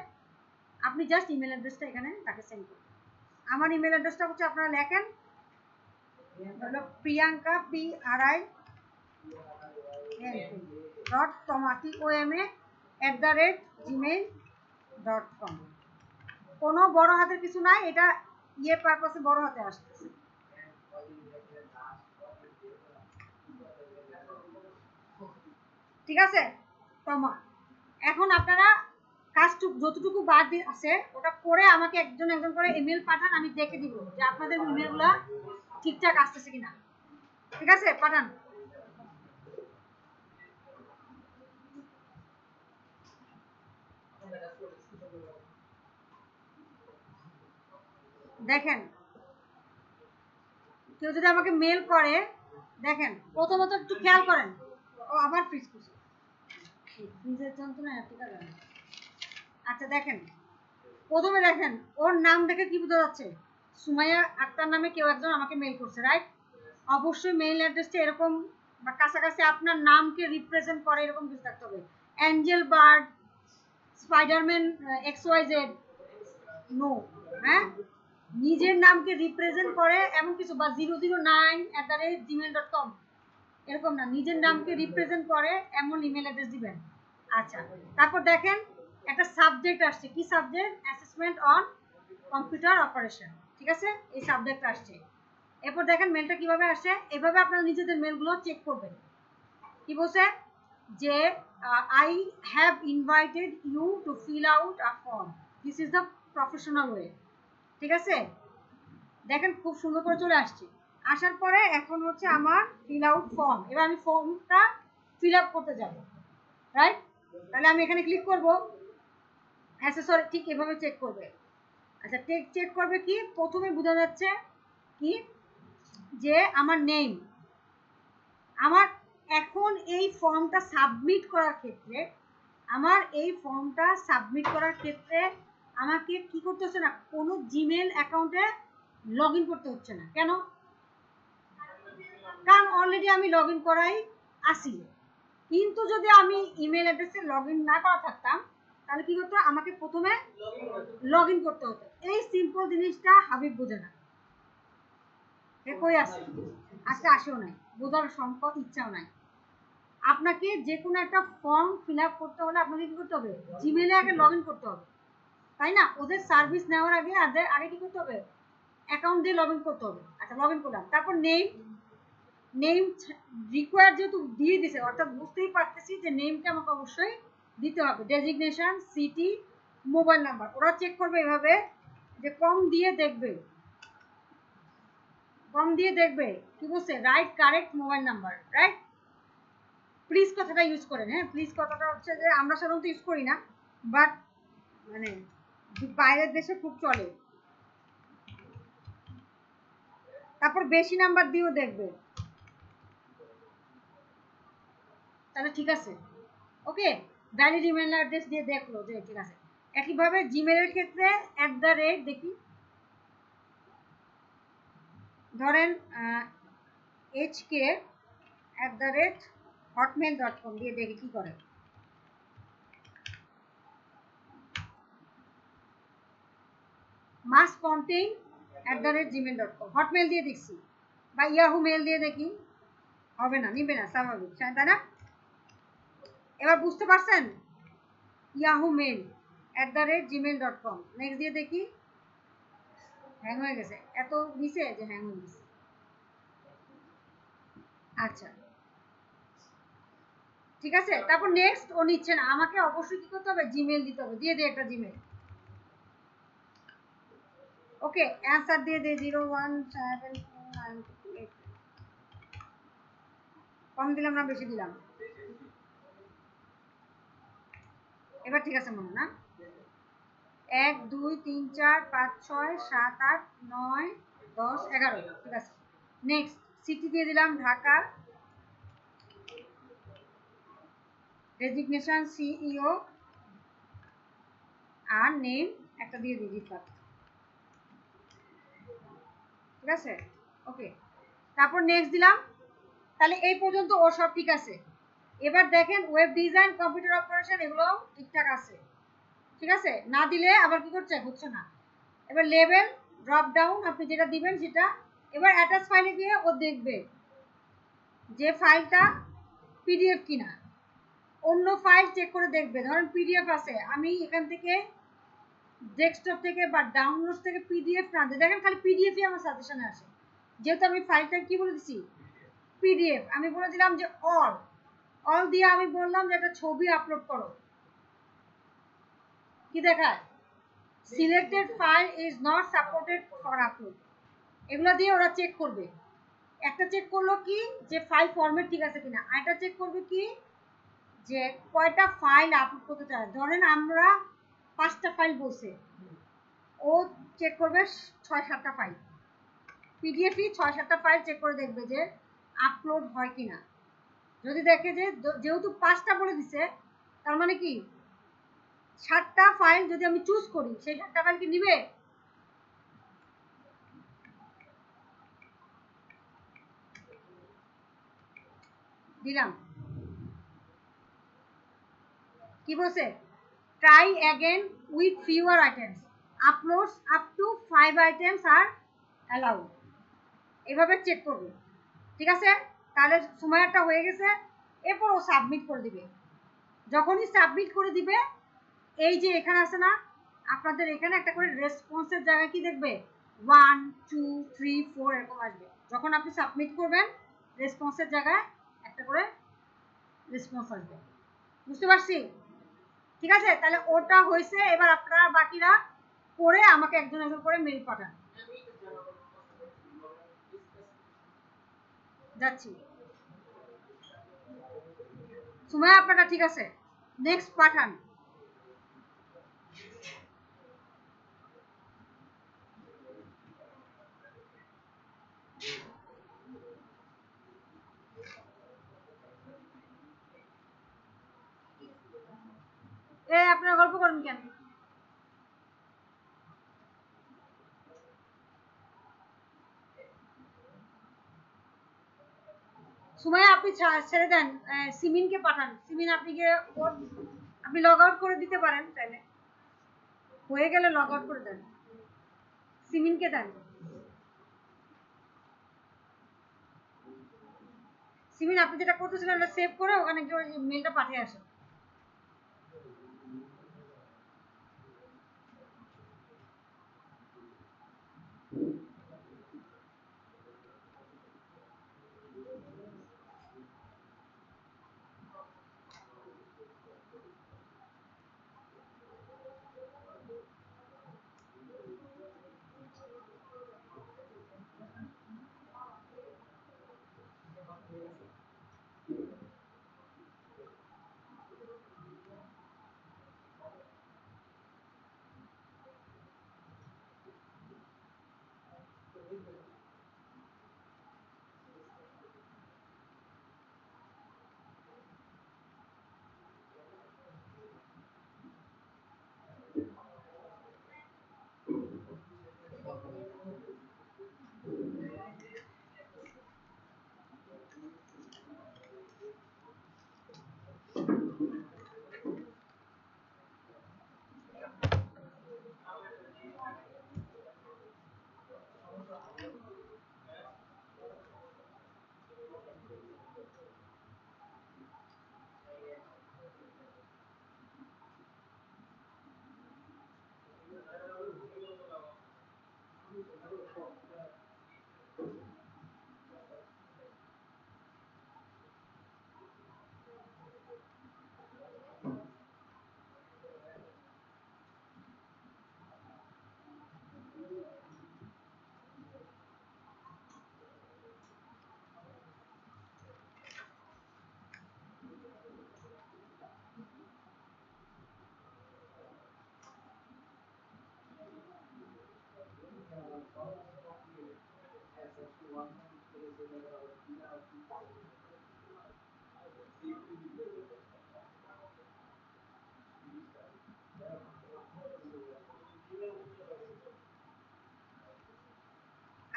আপনি জাস্ট ইমেল অ্যাড্রেসটা এখানে তাকে সেন্ড করুন। আমার ইমেল অ্যাড্রেসটা হচ্ছে, আপনারা লেখেন হলো প্রিয়াঙ্কা PRI.Toma@gmail.com। কোনো বড় হাতের কিছু নাই, এটা পারপাসে বড় হাতে আসতেছে। ঠিক আছে তমা, এখন আপনারা কাজটুকু যতটুকু বাদ আছে ওটা করে আমাকে একজন করে ইমেল পাঠান, আমি দেখে দিব যে আপনাদের ইমেলগুলো ঠিকঠাক আসতেছে কিনা। ঠিক আছে, পাঠান। দেখেন কেউ যদি আমাকে মেল করে, দেখেন প্রথমত একটু খেয়াল করেন। ও আবার ফ্রিজ করছে, ফ্রিজের যন্ত্রণা এতটা জানে। আচ্ছা দেখেন, প্রথমে দেখেন ওর নাম দেখে কি বোঝা যাচ্ছে, সুমাইয়া আক্তার নামে কেউ একজন আমাকে মেল করছে, রাইট। অবশ্যই মেইল অ্যাড্রেসটা এরকম বা কাছাকাছি আপনার নামকে রিপ্রেজেন্ট করে এরকম কিছু থাকতে হবে। Angel bird, Spiderman XYZ, no. হ্যাঁ, নিজের নামকে রিপ্রেজেন্ট করে এমন কিছু, বা 009@gmail.com এরকম না, নিজের নামকে রিপ্রেজেন্ট করে এমন ইমেল অ্যাড্রেস দিবেন। আচ্ছা, তারপর দেখেন একটা সাবজেক্ট আসছে, কি subject, assessment on computer operation, ঠিক আছে, এই সাবজেক্ট আসছে। এরপর দেখেন মেলটা কিভাবে আসে, এভাবে আপনারা নিজেদের মেলগুলো চেক করবেন। কি বলছে যে I have invited you to fill out a form, this is the professional way. ঠিক আছে, দেখেন খুব সুন্দর করে চলে আসছে। আসার পরে এখন হচ্ছে আমার ফিল আউট ফর্ম, এবার আমি ফর্মটা ফিল আপ করতে যাব, রাইট। তাহলে আমি এখানে ক্লিক করব, অ্যাসেসর ঠিক এভাবে চেক করবে। আচ্ছা, চেক করবে কি, প্রথমে বোঝা যাচ্ছে কি যে আমার নেম, আমার এখন এই ফর্মটা সাবমিট করার ক্ষেত্রে, আমাকে কি করতে হচ্ছে না, কোনো জিমেল অ্যাকাউন্টে লগ ইন করতে হচ্ছে না। কেন? কারণ অলরেডি আমি লগ ইন করাই আসি। কিন্তু যদি আমি ইমেল অ্যাড্রেসে লগ ইন না করা থাকতাম, তাহলে কি হতো, আমাকে প্রথমে লগ ইন করতে হতো। এই সিম্পল জিনিসটা হাবিব বোঝে না, কই আসে, আজকে আসেও নাই, বোঝার সম্পদ ইচ্ছাও নাই। আপনাকে যে কোনো একটা ফর্ম ফিল আপ করতে হলে আপনাকে কি করতে হবে, জিমেলে আগে লগ ইন করতে হবে, তাই না। ওদের সার্ভিস নেওয়ার আগে কি করতে হবে, অ্যাকাউন্ট দিয়ে লগ ইন করতে হবে। আচ্ছা, লগ ইন করলাম, তারপর নেম, নেম রিকোয়ার যেহেতু দিয়ে দিছে, অর্থাৎ বুঝতেই পারতেছি যে নেমটা আমাকে অবশ্যই দিতে হবে। Designation, city, mobile number. ওরা চেক করবে এভাবে যে কম দিয়ে দেখবে, কম দিয়ে দেখবে কি বলছে, right correct mobile number, right. Please কথাটা ইউজ করেন, হ্যাঁ প্লিজ কথাটা হচ্ছে যে আমরা সাধারণত ইউজ করি না, বাট মানে বাইরের দেশে খুব চলে। তারপর বেশি নাম্বার দিয়েও দেখবে, তাহলে ঠিক আছে। ওকে, ভ্যালিড ইমেল অ্যাড্রেস দিয়ে দেখলো যে ঠিক আছে। একইভাবে জিমেলের ক্ষেত্রে দেখি, ধরেন hk@hotmail.com দিয়ে দেখি কি করে। মাস্ট কন্টেইন @gmail.com হটমেল দিয়ে দেখছি, বা ইয়াহু মেল দিয়ে দেখি, হবে না, নিবে না, স্বাভাবিক, তাই না? এবার বুঝতে পারছেন? ইয়াহু মেল @gmail.com নেক্সট দিয়ে দেখি, হ্যাং হয়ে গেছে, এত দিছে যে হ্যাং হয়ে গেছে। আচ্ছা ঠিক আছে, তারপর নেক্সট ও নিচ্ছে না, আমাকে অবশ্যই কি করতে হবে, জিমেল দিতে হবে, দিয়ে দে একটা জিমেল। ওকে, অ্যান্সার দিয়ে দে 0174928। কম দিলাম না বেশি দিলাম? এবার ঠিক আছে মনে না? 1 2 3 4 5 6 7 8 9 10 11, ঠিক আছে। নেক্সট সিটি দিয়ে দিলাম ঢাকা, ডেজিগনেশন সিইও, আর নেম একটা দিয়ে দিই রিফাত, ঠিক আছে। ওকে, তারপর নেক্সট দিলাম। তাহলে এই পর্যন্ত ও সব ঠিক আছে। এবার দেখেন ওয়েব ডিজাইন, কম্পিউটার অপারেশন এগুলো ঠিকঠাক আছে, ঠিক আছে। না দিলে আবার কি করছে, হচ্ছে না। এবার লেভেল ড্রপ ডাউন, আপনি যেটা দিবেন সেটা। এবার অ্যাটাচ ফাইলে গিয়ে ও দেখবে যে ফাইলটা পিডিএফ কিনা, অন্য ফাইল চেক করে দেখবে। ধরেন পিডিএফ আছে, আমি এখান থেকে ডেস্কটপ থেকে বা ডাউনলোড থেকে পিডিএফ না দিয়ে, দেখেন খালি পিডিএফই আমার সাজেশনে আসে, যেহেতু আমি ফাইলটা কি বলে দিছি, পিডিএফ। আমি বলে দিলাম যে অল অল দিয়ে আমি বললাম যে একটা ছবি আপলোড করো, কি দেখায়, selected file is not supported for upload. এগুলো দিয়ে ওরা চেক করবে। একটা চেক করলো কি যে ফাইল ফরম্যাট ঠিক আছে কিনা, আর একটা চেক করবে কি যে কয়টা ফাইল আপলোড করতে চায়। ধরেন আমরা 5টা ফাইল বলছে, ও চেক করবে 6-7টা ফাইল, পিডিএফই 6-7টা ফাইল চেক করে দেখবে যে আপলোড হয় কিনা। যদি দেখে যে যেহেতু 5টা বলে দিছে, তার মানে কি 7টা ফাইল যদি আমি চুজ করি, সেই 7টা ফাইল কি নিবে? দিলাম, কি বলছে, try again with fewer items, uploads up to 5 items R allowed. এভাবে চেক করবে, ঠিক আছে। তাহলে সময়টা হয়ে গেছে, এরপর ও সাবমিট করে দিবে। যখনই সাবমিট করে দিবে, এই যে এখানে আছে না, আপনাদের এখানে একটা করে রেসপন্সের জায়গায় কি দেখবে, 1 2 3 4 এরকম আসবে। যখন আপনি সাবমিট করবেন, রেসপন্সের জায়গায় একটা করে রেসপন্স আসবে। বুঝতে পারছি? ঠিক আছে, তাহলে ওটা হয়েছে। এবার আপনারা বাকিরা করে আমাকে একজন একজন করে মেল পাঠান। যাচ্ছি সুমাইয়া, আপনাটা ঠিক আছে, নেক্সট পাঠান। আপনারা গল্প করেন কেন? সুমাইয়া, আপনি ছেড়ে দেন, সিমিনকে পাঠান। সিমিন, আপনি গিয়ে আপনি লগ আউট করে দিতে পারেন তাইলে, হয়ে গেলে লগ আউট করে দেন, সিমিনকে দেন। সিমিন, আপনি যেটা করতেছিলেন ওটা সেভ করে ওখানে গিয়ে ওই মেলটা পাঠিয়ে আসেন।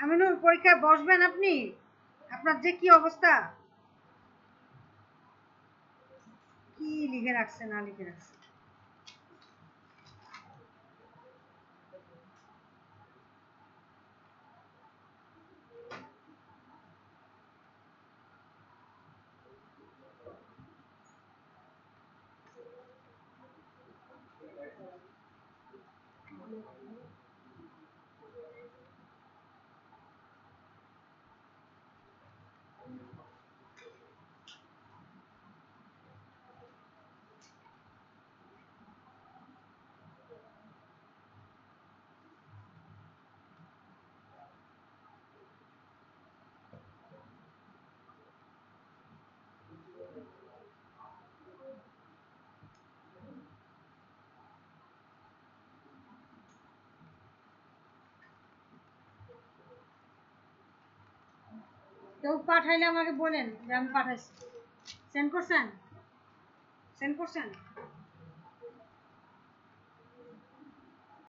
আমিনুর পরীক্ষায় বসবেন আপনি? আপনার যে কি অবস্থা, কি লিখে রাখছে না লিখে রাখছে। কেউ পাঠাইলে আমাকে বলেন যে আমি পাঠাইছি। সেন্ড করছেন? সেন্ড করছেন?